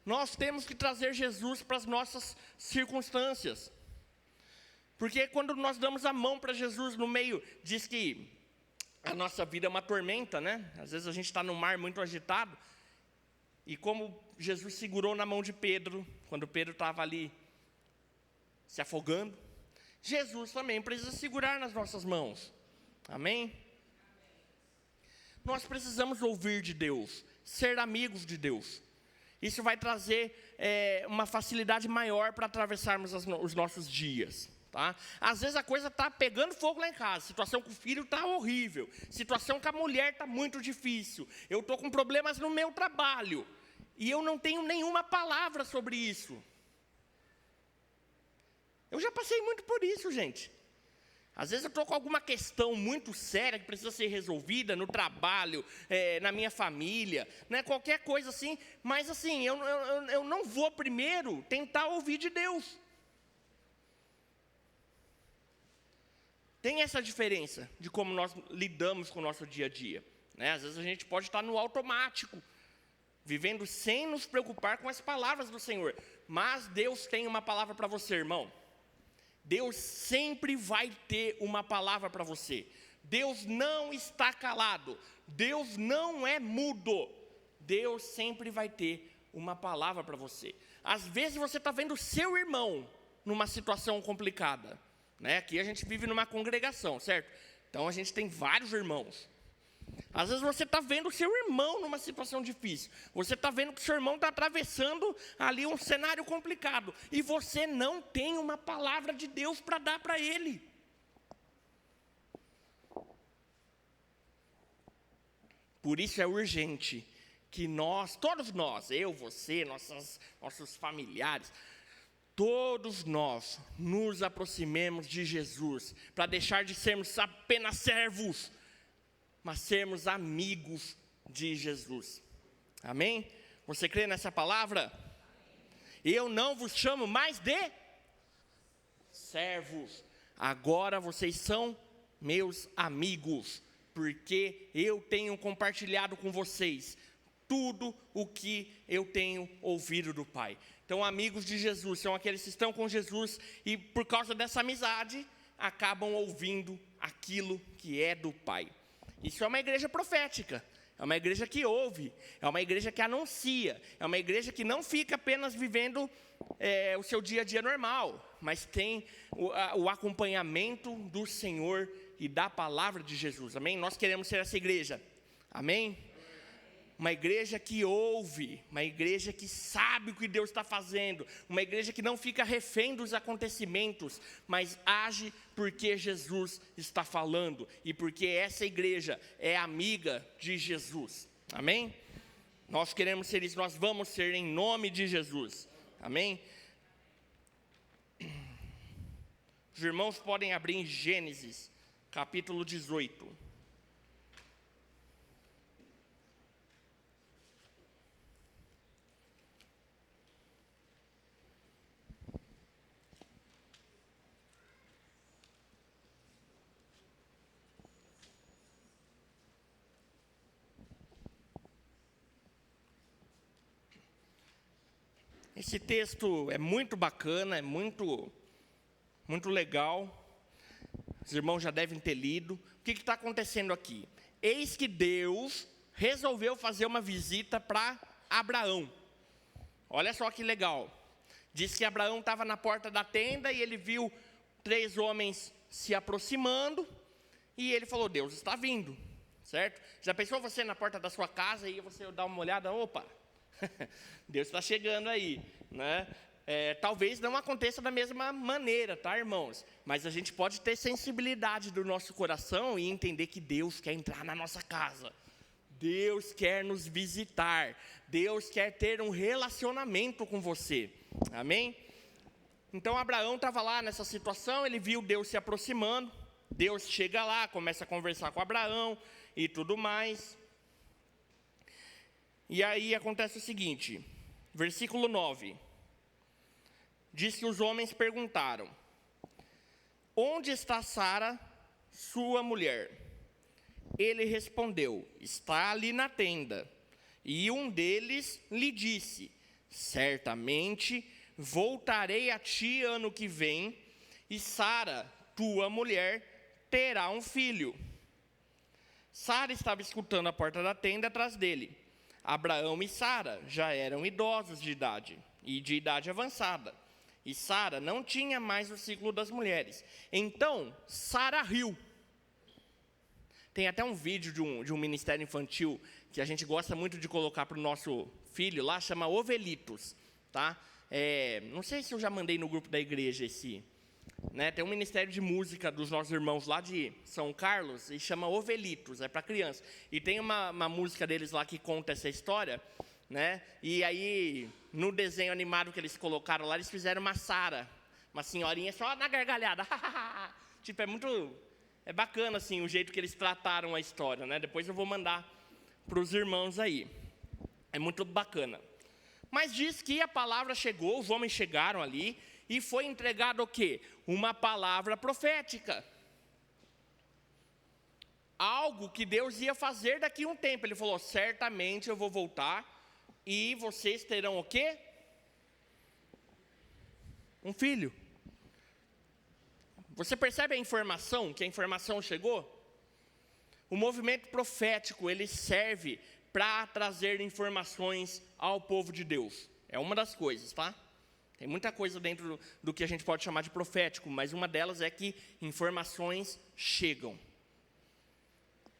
Nós temos que trazer Jesus para as nossas circunstâncias. Porque quando nós damos a mão para Jesus no meio, diz que a nossa vida é uma tormenta, né? Às vezes a gente está no mar muito agitado. E como Jesus segurou na mão de Pedro, quando Pedro estava ali se afogando, Jesus também precisa segurar nas nossas mãos. Amém? Nós precisamos ouvir de Deus, ser amigos de Deus. Isso vai trazer uma facilidade maior para atravessarmos os nossos dias. Tá? Às vezes a coisa está pegando fogo lá em casa, a situação com o filho está horrível, situação com a mulher está muito difícil, eu estou com problemas no meu trabalho, e eu não tenho nenhuma palavra sobre isso. Eu já passei muito por isso, gente. Às vezes eu estou com alguma questão muito séria que precisa ser resolvida no trabalho, na minha família, né, qualquer coisa assim, mas assim, eu não vou primeiro tentar ouvir de Deus. Tem essa diferença de como nós lidamos com o nosso dia a dia. Né? Às vezes a gente pode estar no automático, vivendo sem nos preocupar com as palavras do Senhor. Mas Deus tem uma palavra para você, irmão. Deus sempre vai ter uma palavra para você. Deus não está calado. Deus não é mudo. Deus sempre vai ter uma palavra para você. Às vezes você está vendo o seu irmão numa situação complicada. Né? Aqui a gente vive numa congregação, certo? Então a gente tem vários irmãos. Às vezes você está vendo o seu irmão numa situação difícil. Você está vendo que o seu irmão está atravessando ali um cenário complicado. E você não tem uma palavra de Deus para dar para ele. Por isso é urgente que nós, todos nós, eu, você, nossos familiares, todos nós nos aproximemos de Jesus, para deixar de sermos apenas servos, mas sermos amigos de Jesus. Amém? Você crê nessa palavra? Eu não vos chamo mais de servos, agora vocês são meus amigos, porque eu tenho compartilhado com vocês tudo o que eu tenho ouvido do Pai. Então, amigos de Jesus são aqueles que estão com Jesus e, por causa dessa amizade, acabam ouvindo aquilo que é do Pai. Isso é uma igreja profética, é uma igreja que ouve, é uma igreja que anuncia, é uma igreja que não fica apenas vivendo o seu dia a dia normal, mas tem o acompanhamento do Senhor e da palavra de Jesus. Amém? Nós queremos ser essa igreja. Amém? Uma igreja que ouve, uma igreja que sabe o que Deus está fazendo, uma igreja que não fica refém dos acontecimentos, mas age porque Jesus está falando e porque essa igreja é amiga de Jesus. Amém? Nós queremos ser isso, nós vamos ser em nome de Jesus. Amém? Os irmãos podem abrir em Gênesis, capítulo 18. Esse texto é muito bacana, é muito legal. Os irmãos já devem ter lido. O que está acontecendo aqui? Eis que Deus resolveu fazer uma visita para Abraão. Olha só que legal. Diz que Abraão estava na porta da tenda e ele viu 3 homens se aproximando. E ele falou, Deus está vindo, certo? Já pensou você na porta da sua casa e você dá uma olhada, opa, Deus está chegando aí, né? talvez não aconteça da mesma maneira, tá, irmãos? Mas a gente pode ter sensibilidade do nosso coração e entender que Deus quer entrar na nossa casa. Deus quer nos visitar. Deus quer ter um relacionamento com você. Amém? Então Abraão estava lá nessa situação, ele viu Deus se aproximando. Deus chega lá, começa a conversar com Abraão e tudo mais. E aí acontece o seguinte, versículo 9. Diz que os homens perguntaram: onde está Sara, sua mulher? Ele respondeu: está ali na tenda. E um deles lhe disse: certamente voltarei a ti ano que vem, e Sara, tua mulher, terá um filho. Sara estava escutando a porta da tenda atrás dele. Abraão e Sara já eram idosos de idade, e de idade avançada. E Sara não tinha mais o ciclo das mulheres. Então, Sara riu. Tem até um vídeo de um ministério infantil que a gente gosta muito de colocar para o nosso filho lá, chama Ovelitos, tá? Não sei se eu já mandei no grupo da igreja esse, né? Tem um ministério de música dos nossos irmãos lá de São Carlos e chama Ovelitos, é para criança. E tem uma música deles lá que conta essa história, né? E aí, no desenho animado que eles colocaram lá, eles fizeram uma Sara, uma senhorinha só na gargalhada. Tipo, é bacana assim o jeito que eles trataram a história, né? Depois eu vou mandar para os irmãos aí. É muito bacana. Mas diz que a palavra chegou, os homens chegaram ali e foi entregado o quê? Uma palavra profética. Algo que Deus ia fazer daqui a um tempo. Ele falou: certamente eu vou voltar e vocês terão o quê? Um filho. Você percebe a informação, que a informação chegou? O movimento profético, ele serve para trazer informações ao povo de Deus. É uma das coisas, tá? Tem muita coisa dentro do que a gente pode chamar de profético, mas uma delas é que informações chegam.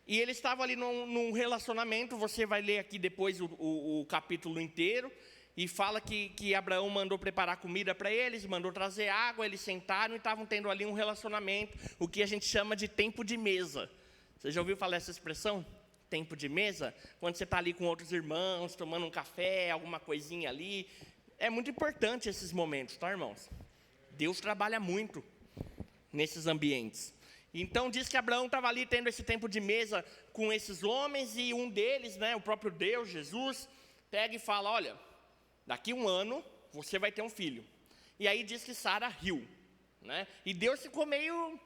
E ele estava ali num relacionamento, você vai ler aqui depois o capítulo inteiro, e fala que Abraão mandou preparar comida para eles, mandou trazer água, eles sentaram e estavam tendo ali um relacionamento, o que a gente chama de tempo de mesa. Você já ouviu falar essa expressão? Tempo de mesa? Quando você está ali com outros irmãos, tomando um café, alguma coisinha ali. É muito importante esses momentos, tá, irmãos? Deus trabalha muito nesses ambientes. Então diz que Abraão estava ali tendo esse tempo de mesa com esses homens, e um deles, né, o próprio Deus, Jesus, pega e fala: olha, daqui a um ano você vai ter um filho. E aí diz que Sara riu, né? E Deus ficou meio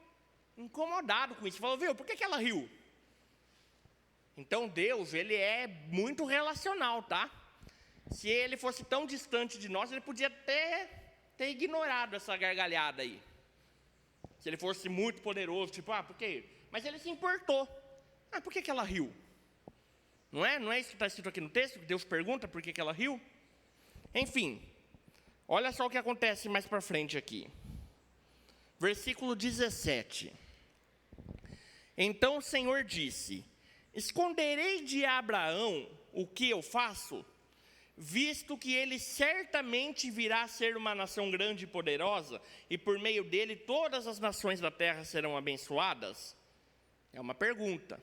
incomodado com isso. Falou: viu, por que ela riu? Então Deus, ele é muito relacional, tá? Se ele fosse tão distante de nós, ele podia ter ignorado essa gargalhada aí. Se ele fosse muito poderoso, tipo, por quê? Mas ele se importou. Por que ela riu? Não é isso que está escrito aqui no texto? Que Deus pergunta por que ela riu? Enfim, olha só o que acontece mais para frente aqui. Versículo 17. Então o Senhor disse: esconderei de Abraão o que eu faço, visto que ele certamente virá a ser uma nação grande e poderosa, e por meio dele todas as nações da terra serão abençoadas? É uma pergunta.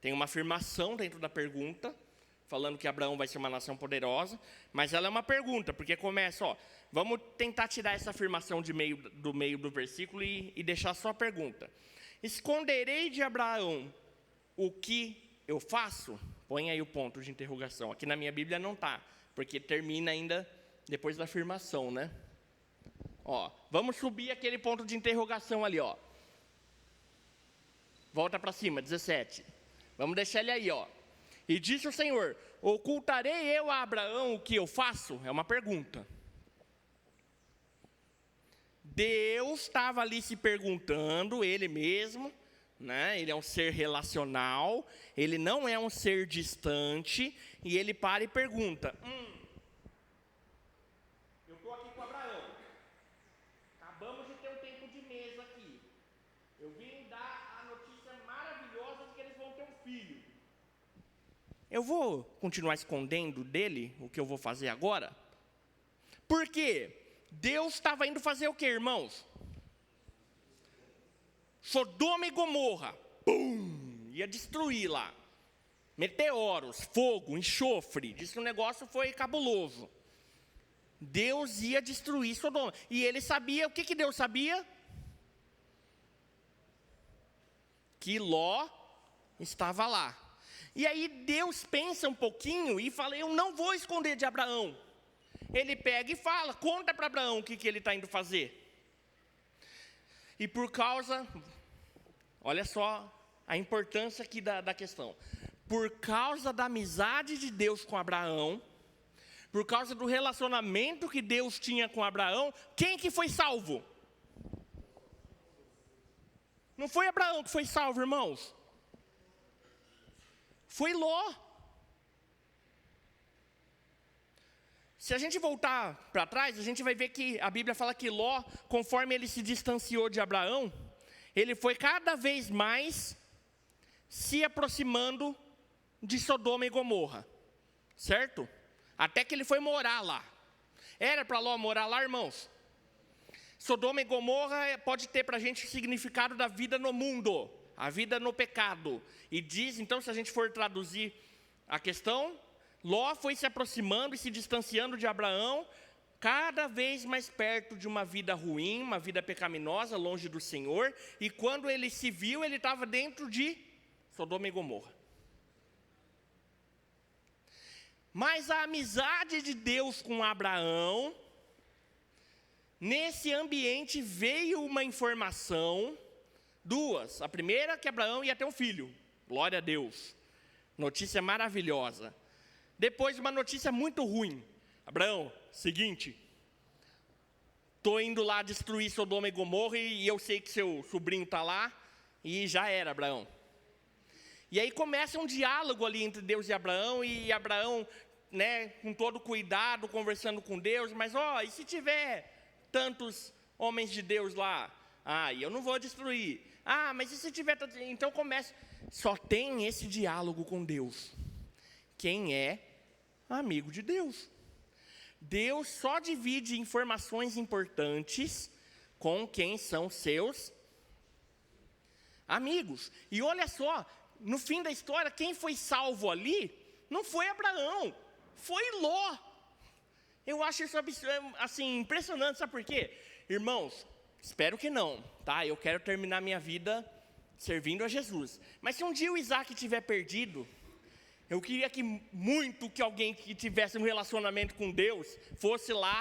Tem uma afirmação dentro da pergunta, falando que Abraão vai ser uma nação poderosa, mas ela é uma pergunta, porque começa, vamos tentar tirar essa afirmação do meio do versículo e deixar só a pergunta. Esconderei de Abraão o que eu faço? Põe aí o ponto de interrogação. Aqui na minha Bíblia não está, porque termina ainda depois da afirmação, né? Vamos subir aquele ponto de interrogação ali, Volta para cima, 17. Vamos deixar ele aí, E disse o Senhor: ocultarei eu a Abraão o que eu faço? É uma pergunta. Deus estava ali se perguntando, ele mesmo, né? Ele é um ser relacional, ele não é um ser distante, e ele para e pergunta: eu estou aqui com Abraão, acabamos de ter um tempo de mesa aqui, eu vim dar a notícia maravilhosa de que eles vão ter um filho. Eu vou continuar escondendo dele o que eu vou fazer agora? Por quê? Deus estava indo fazer o quê, irmãos? Sodoma e Gomorra, pum, ia destruir lá. Meteoros, fogo, enxofre, disse que o negócio foi cabuloso. Deus ia destruir Sodoma. E ele sabia, o que Deus sabia? Que Ló estava lá. E aí Deus pensa um pouquinho e fala, eu não vou esconder de Abraão. Ele pega e fala, conta para Abraão o que ele está indo fazer. E por causa, olha só a importância aqui da questão. Por causa da amizade de Deus com Abraão, por causa do relacionamento que Deus tinha com Abraão, quem que foi salvo? Não foi Abraão que foi salvo, irmãos. Foi Ló. Se a gente voltar para trás, a gente vai ver que a Bíblia fala que Ló, conforme ele se distanciou de Abraão, ele foi cada vez mais se aproximando de Sodoma e Gomorra, certo? Até que ele foi morar lá. Era para Ló morar lá, irmãos? Sodoma e Gomorra pode ter para a gente o significado da vida no mundo, a vida no pecado. E diz, então, se a gente for traduzir a questão, Ló foi se aproximando e se distanciando de Abraão, cada vez mais perto de uma vida ruim, uma vida pecaminosa, longe do Senhor. E quando ele se viu, ele estava dentro de Sodoma e Gomorra. Mas a amizade de Deus com Abraão, nesse ambiente veio uma informação, duas. A primeira, que Abraão ia ter um filho, glória a Deus, notícia maravilhosa. Depois uma notícia muito ruim, Abraão, seguinte, estou indo lá destruir Sodoma e Gomorra e eu sei que seu sobrinho está lá, e já era, Abraão. E aí começa um diálogo ali entre Deus e Abraão, né, com todo cuidado, conversando com Deus, mas e se tiver tantos homens de Deus lá? E eu não vou destruir. Mas e se tiver tantos? Então começa, só tem esse diálogo com Deus. Quem é amigo de Deus? Deus só divide informações importantes com quem são seus amigos. E olha só, no fim da história, quem foi salvo ali não foi Abraão, foi Ló. Eu acho isso assim, impressionante, sabe por quê? Irmãos, espero que não, tá? Eu quero terminar minha vida servindo a Jesus. Mas se um dia o Isaac estiver perdido, eu queria muito que alguém que tivesse um relacionamento com Deus fosse lá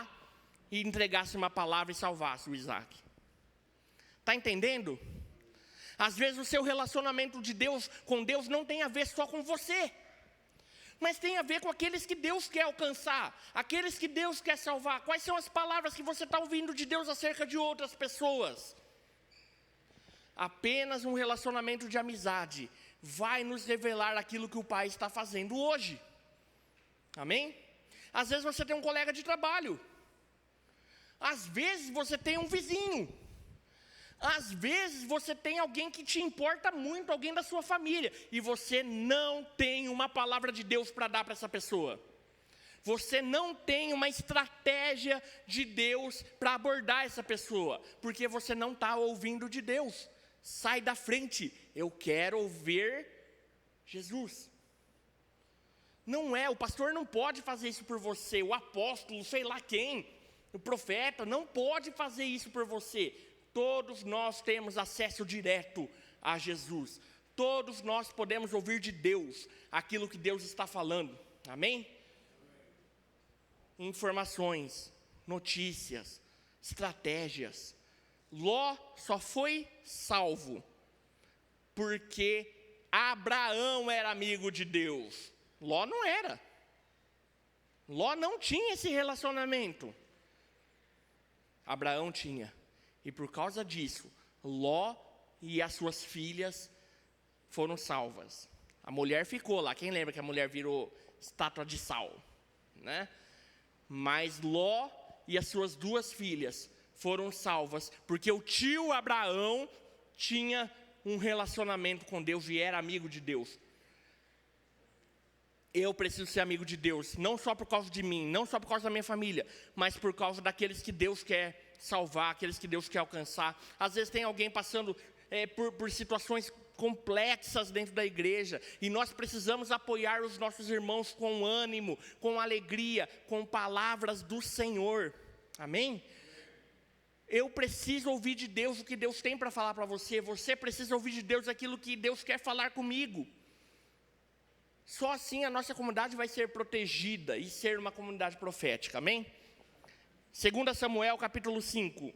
e entregasse uma palavra e salvasse o Isaac. Está entendendo? Às vezes o seu relacionamento com Deus não tem a ver só com você, mas tem a ver com aqueles que Deus quer alcançar, aqueles que Deus quer salvar. Quais são as palavras que você está ouvindo de Deus acerca de outras pessoas? Apenas um relacionamento de amizade vai nos revelar aquilo que o Pai está fazendo hoje. Amém? Às vezes você tem um colega de trabalho, às vezes você tem um vizinho, às vezes você tem alguém que te importa muito, alguém da sua família, e você não tem uma palavra de Deus para dar para essa pessoa. Você não tem uma estratégia de Deus para abordar essa pessoa, porque você não está ouvindo de Deus. Sai da frente, eu quero ouvir Jesus. Não o pastor não pode fazer isso por você, o apóstolo, sei lá quem, o profeta, não pode fazer isso por você. Todos nós temos acesso direto a Jesus. Todos nós podemos ouvir de Deus aquilo que Deus está falando. Amém? Informações, notícias, estratégias. Ló só foi salvo porque Abraão era amigo de Deus. Ló não era. Ló não tinha esse relacionamento. Abraão tinha. E por causa disso, Ló e as suas filhas foram salvas. A mulher ficou lá. Quem lembra que a mulher virou estátua de sal, né? Mas Ló e as suas duas filhas foram salvas, porque o tio Abraão tinha um relacionamento com Deus e era amigo de Deus. eu preciso ser amigo de Deus, não só por causa de mim, não só por causa da minha família, mas por causa daqueles que Deus quer salvar, aqueles que Deus quer alcançar. Às vezes tem alguém passando por situações complexas dentro da igreja, e nós precisamos apoiar os nossos irmãos com ânimo, com alegria, com palavras do Senhor. Amém? Eu preciso ouvir de Deus o que Deus tem para falar para você. Você precisa ouvir de Deus aquilo que Deus quer falar comigo. Só assim a nossa comunidade vai ser protegida e ser uma comunidade profética. Amém? 2 Samuel capítulo 5.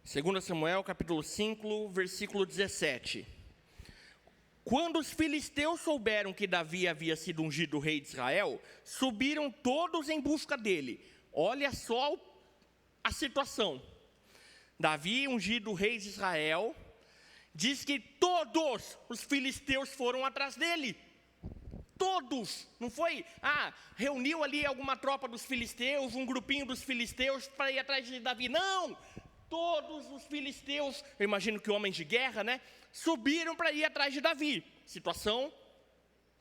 Segundo Samuel, capítulo 5, versículo 17. Quando os filisteus souberam que Davi havia sido ungido rei de Israel, subiram todos em busca dele. Olha só a situação. Davi, ungido rei de Israel, diz que todos os filisteus foram atrás dele. Todos, não foi? Reuniu ali alguma tropa dos filisteus, um grupinho dos filisteus para ir atrás de Davi. Não! Todos os filisteus, eu imagino que homens de guerra, né? Subiram para ir atrás de Davi. Situação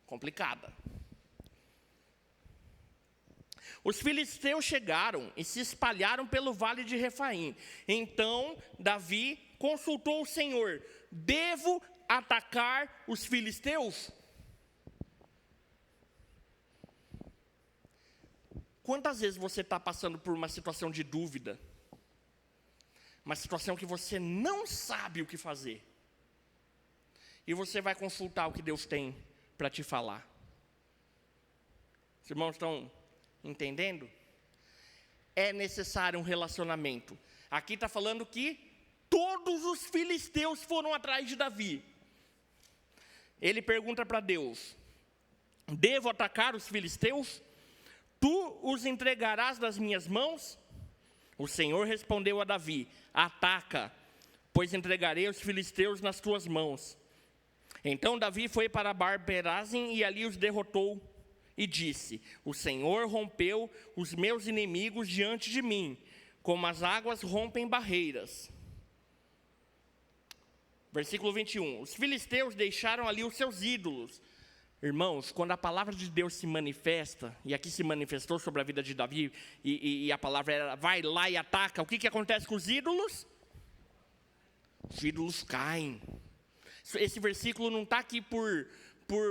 complicada. Os filisteus chegaram e se espalharam pelo vale de Refaim. Então Davi consultou o Senhor: devo atacar os filisteus? Quantas vezes você está passando por uma situação de dúvida? Uma situação que você não sabe o que fazer. E você vai consultar o que Deus tem para te falar. Os irmãos estão entendendo? É necessário um relacionamento. Aqui está falando que todos os filisteus foram atrás de Davi. Ele pergunta para Deus: devo atacar os filisteus? Tu os entregarás nas minhas mãos? O Senhor respondeu a Davi: ataca, pois entregarei os filisteus nas tuas mãos. Então Davi foi para Bar-Perazim e ali os derrotou e disse: o Senhor rompeu os meus inimigos diante de mim, como as águas rompem barreiras. Versículo 21. Os filisteus deixaram ali os seus ídolos. Irmãos, quando a palavra de Deus se manifesta, e aqui se manifestou sobre a vida de Davi, e a palavra era: vai lá e ataca, o que acontece com os ídolos? Os ídolos caem. Esse versículo não está aqui por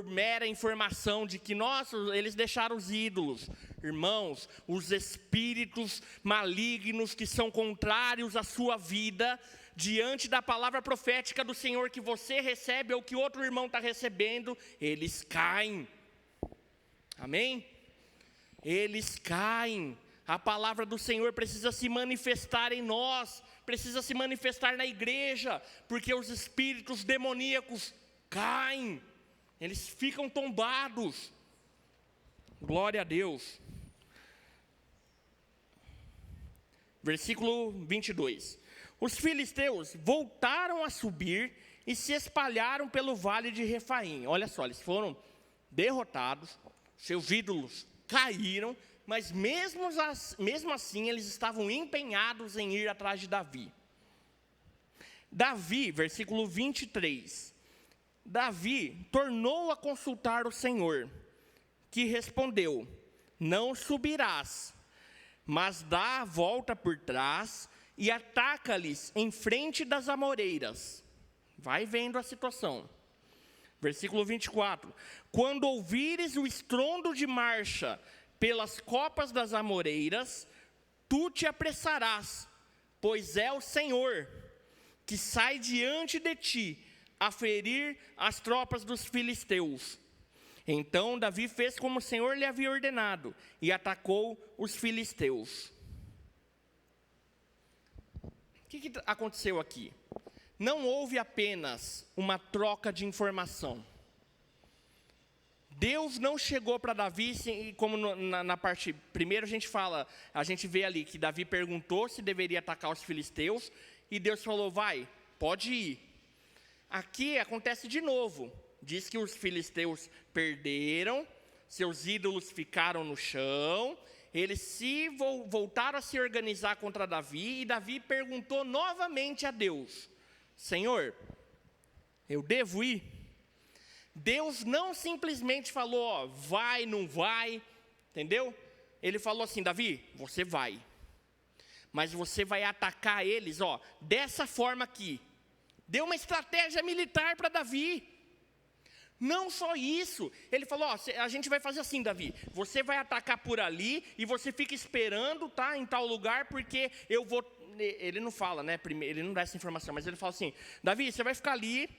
mera informação de que, nossa, eles deixaram os ídolos. Irmãos, os espíritos malignos que são contrários à sua vida, diante da palavra profética do Senhor que você recebe ou que outro irmão está recebendo, eles caem. Amém? Eles caem. A palavra do Senhor precisa se manifestar em nós, precisa se manifestar na igreja, porque os espíritos demoníacos caem, eles ficam tombados. Glória a Deus. Versículo 22. Os filisteus voltaram a subir e se espalharam pelo vale de Refaim. Olha só, eles foram derrotados, seus ídolos caíram, mas mesmo assim eles estavam empenhados em ir atrás de Davi. Davi, versículo 23. Davi tornou a consultar o Senhor, que respondeu: não subirás, mas dá a volta por trás e ataca-lhes em frente das amoreiras. Vai vendo a situação. Versículo 24. Quando ouvires o estrondo de marcha pelas copas das amoreiras, tu te apressarás, pois é o Senhor que sai diante de ti a ferir as tropas dos filisteus. Então Davi fez como o Senhor lhe havia ordenado e atacou os filisteus. O que aconteceu aqui? Não houve apenas uma troca de informação. Deus não chegou para Davi, como na parte primeira a gente vê ali que Davi perguntou se deveria atacar os filisteus, e Deus falou, vai, pode ir. Aqui acontece de novo, diz que os filisteus perderam, seus ídolos ficaram no chão, eles voltaram a se organizar contra Davi, e Davi perguntou novamente a Deus, Senhor, eu devo ir? Deus não simplesmente falou, ó, vai, não vai, entendeu? Ele falou assim, Davi, você vai, mas você vai atacar eles, ó, dessa forma aqui. Deu uma estratégia militar para Davi. Não só isso, ele falou, ó, a gente vai fazer assim, Davi, você vai atacar por ali, e você fica esperando, tá, em tal lugar, porque eu vou, ele não fala, né, ele não dá essa informação, mas ele fala assim, Davi, você vai ficar ali,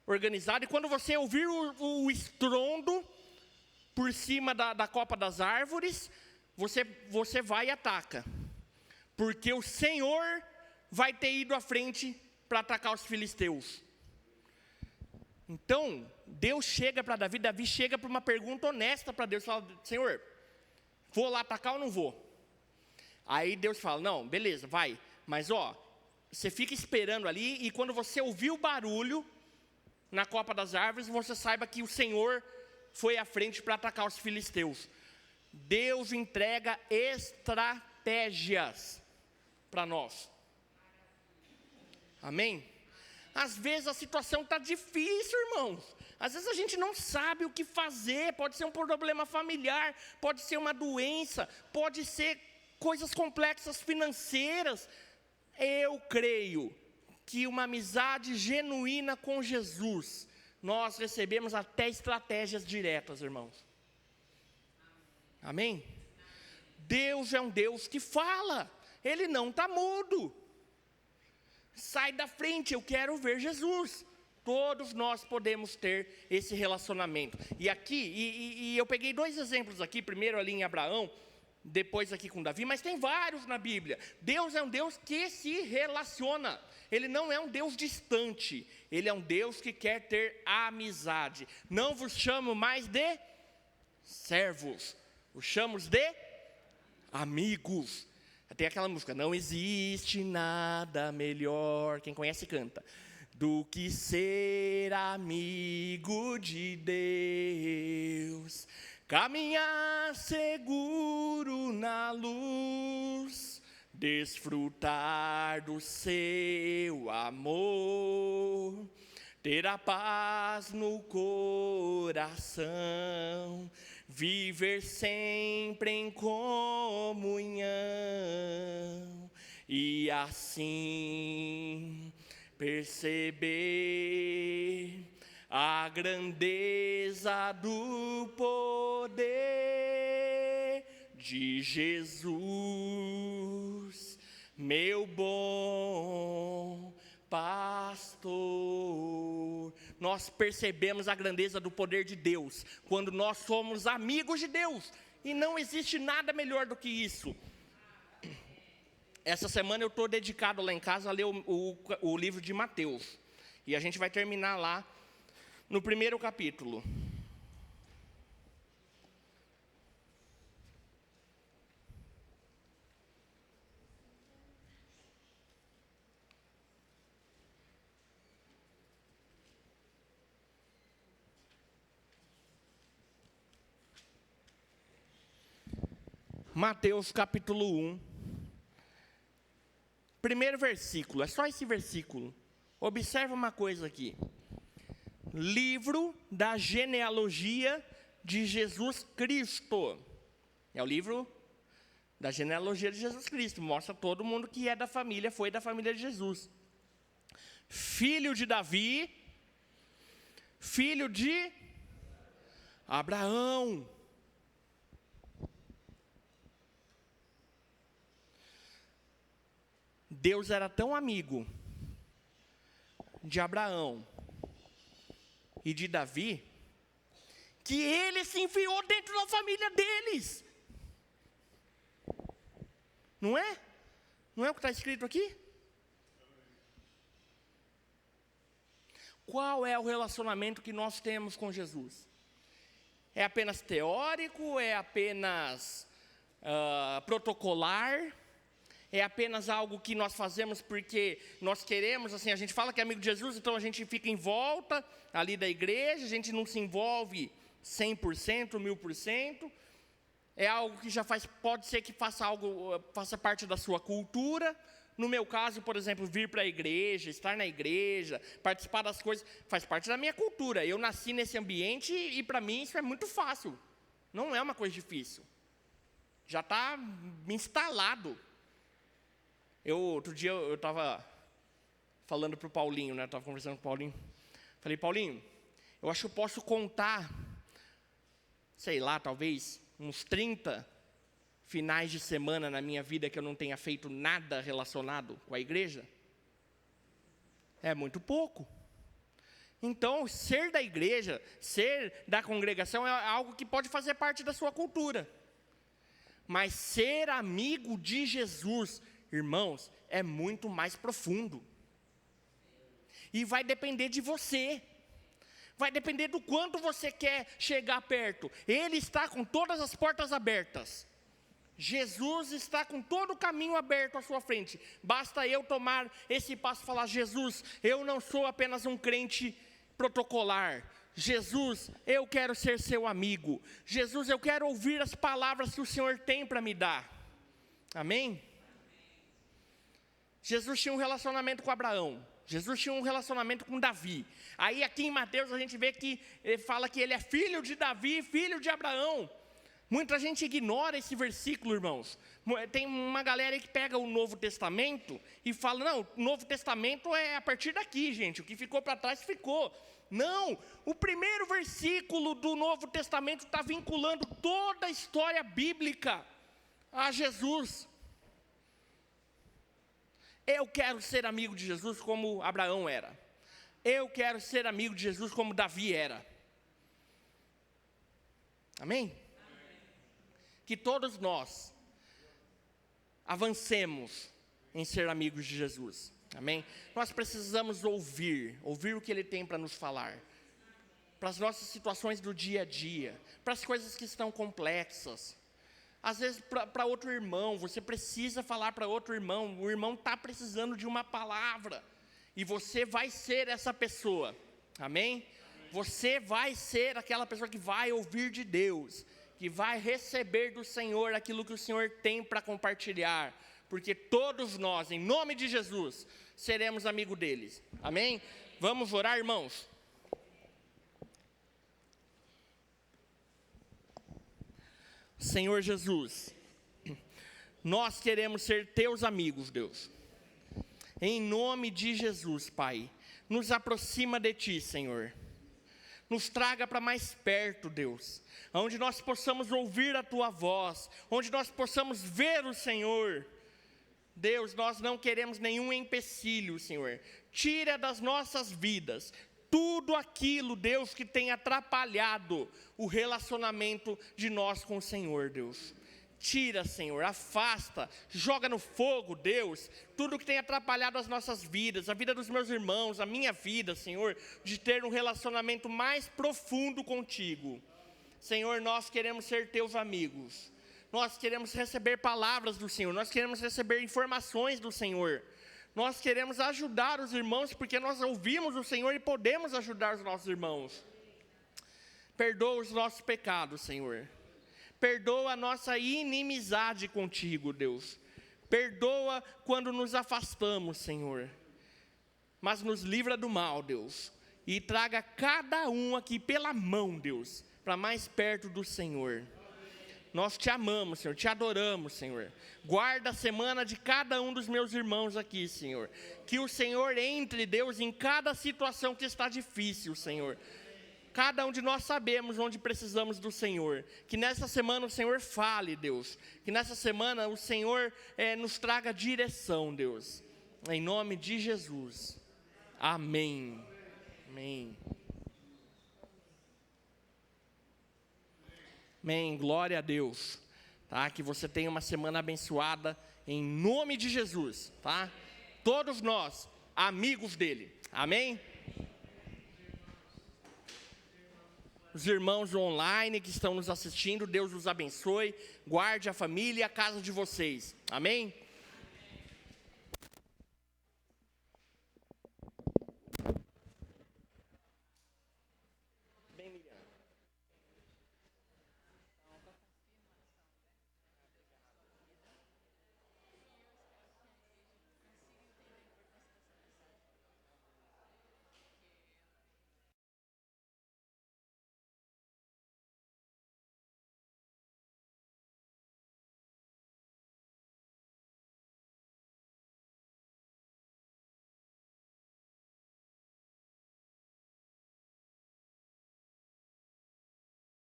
organizado, e quando você ouvir o estrondo por cima da copa das árvores, você vai e ataca, porque o Senhor vai ter ido à frente para atacar os filisteus. Então, Deus chega para Davi, Davi chega para uma pergunta honesta para Deus, fala, Senhor, vou lá atacar ou não vou? Aí Deus fala, não, beleza, vai, mas ó, você fica esperando ali, e quando você ouvir o barulho na copa das árvores, você saiba que o Senhor foi à frente para atacar os filisteus. Deus entrega estratégias para nós. Amém? Às vezes a situação está difícil, irmãos. Às vezes a gente não sabe o que fazer. Pode ser um problema familiar, pode ser uma doença, pode ser coisas complexas financeiras. Eu creio que uma amizade genuína com Jesus, nós recebemos até estratégias diretas, irmãos. Amém? Deus é um Deus que fala, Ele não está mudo. Sai da frente, eu quero ver Jesus. Todos nós podemos ter esse relacionamento. E aqui, eu peguei 2 exemplos aqui, primeiro ali em Abraão, depois aqui com Davi, mas tem vários na Bíblia. Deus é um Deus que se relaciona. Ele não é um Deus distante. Ele é um Deus que quer ter amizade. Não vos chamo mais de servos, os chamo de amigos. Tem aquela música, não existe nada melhor, quem conhece canta, do que ser amigo de Deus. Caminhar seguro na luz, desfrutar do seu amor, ter a paz no coração, viver sempre em comunhão, e assim perceber a grandeza do poder de Jesus, meu bom pastor. Nós percebemos a grandeza do poder de Deus quando nós somos amigos de Deus, e não existe nada melhor do que isso. Essa semana eu estou dedicado lá em casa a ler o livro de Mateus, e a gente vai terminar lá no 1º capítulo. Mateus capítulo 1, primeiro versículo, é só esse versículo. Observa uma coisa aqui. Livro da genealogia de Jesus Cristo. É o livro da genealogia de Jesus Cristo. Mostra todo mundo que é da família, foi da família de Jesus. Filho de Davi, filho de Abraão. Deus era tão amigo de Abraão e de Davi, que ele se enfiou dentro da família deles. Não é? Não é o que está escrito aqui? Qual é o relacionamento que nós temos com Jesus? É apenas teórico? É apenas protocolar? É apenas algo que nós fazemos porque nós queremos, assim, a gente fala que é amigo de Jesus, então a gente fica em volta ali da igreja, a gente não se envolve 100%, 1000%. É algo que já pode ser que faça parte da sua cultura. No meu caso, por exemplo, vir para a igreja, estar na igreja, participar das coisas, faz parte da minha cultura. Eu nasci nesse ambiente e para mim isso é muito fácil. Não é uma coisa difícil. Já está instalado. Outro dia eu estava falando para o Paulinho, né? Estava conversando com o Paulinho. Falei, Paulinho, eu acho que eu posso contar, sei lá, talvez uns 30 finais de semana na minha vida que eu não tenha feito nada relacionado com a igreja. É muito pouco. Então, ser da igreja, ser da congregação é algo que pode fazer parte da sua cultura. Mas ser amigo de Jesus, irmãos, é muito mais profundo. E vai depender de você. Vai depender do quanto você quer chegar perto. Ele está com todas as portas abertas. Jesus está com todo o caminho aberto à sua frente. Basta eu tomar esse passo e falar, Jesus, eu não sou apenas um crente protocolar. Jesus, eu quero ser seu amigo. Jesus, eu quero ouvir as palavras que o Senhor tem para me dar. Amém? Jesus tinha um relacionamento com Abraão. Jesus tinha um relacionamento com Davi. Aí aqui em Mateus a gente vê que ele fala que ele é filho de Davi, filho de Abraão. Muita gente ignora esse versículo, irmãos. Tem uma galera aí que pega o Novo Testamento e fala, não, o Novo Testamento é a partir daqui, gente. O que ficou para trás, ficou. Não, o primeiro versículo do Novo Testamento está vinculando toda a história bíblica a Jesus. Eu quero ser amigo de Jesus como Abraão era. Eu quero ser amigo de Jesus como Davi era. Amém? Que todos nós avancemos em ser amigos de Jesus. Amém? Nós precisamos ouvir o que Ele tem para nos falar. Para as nossas situações do dia a dia. Para as coisas que estão complexas. Às vezes para outro irmão, você precisa falar para outro irmão. O irmão está precisando de uma palavra. E você vai ser essa pessoa. Amém? Você vai ser aquela pessoa que vai ouvir de Deus. Que vai receber do Senhor aquilo que o Senhor tem para compartilhar. Porque todos nós, em nome de Jesus, seremos amigos deles. Amém? Vamos orar, irmãos? Senhor Jesus, nós queremos ser teus amigos, Deus. Em nome de Jesus, Pai, nos aproxima de Ti, Senhor. Nos traga para mais perto, Deus, onde nós possamos ouvir a Tua voz, onde nós possamos ver o Senhor. Deus, nós não queremos nenhum empecilho, Senhor. Tira das nossas vidas tudo aquilo, Deus, que tem atrapalhado o relacionamento de nós com o Senhor, Deus. Tira, Senhor, afasta, joga no fogo, Deus, tudo que tem atrapalhado as nossas vidas, a vida dos meus irmãos, a minha vida, Senhor, de ter um relacionamento mais profundo contigo. Senhor, nós queremos ser teus amigos, nós queremos receber palavras do Senhor, nós queremos receber informações do Senhor, nós queremos ajudar os irmãos, porque nós ouvimos o Senhor e podemos ajudar os nossos irmãos. Perdoa os nossos pecados, Senhor. Perdoa a nossa inimizade contigo, Deus. Perdoa quando nos afastamos, Senhor. Mas nos livra do mal, Deus. E traga cada um aqui pela mão, Deus, para mais perto do Senhor. Nós te amamos, Senhor, te adoramos, Senhor. Guarda a semana de cada um dos meus irmãos aqui, Senhor. Que o Senhor entre, Deus, em cada situação que está difícil, Senhor. Cada um de nós sabemos onde precisamos do Senhor. Que nessa semana o Senhor fale, Deus. Que nessa semana o Senhor nos traga direção, Deus. Em nome de Jesus. Amém. Amém. Amém, glória a Deus, tá? Que você tenha uma semana abençoada, em nome de Jesus, tá? Todos nós, amigos dele, amém? os irmãos online que estão nos assistindo, Deus os abençoe, guarde a família e a casa de vocês. Amém?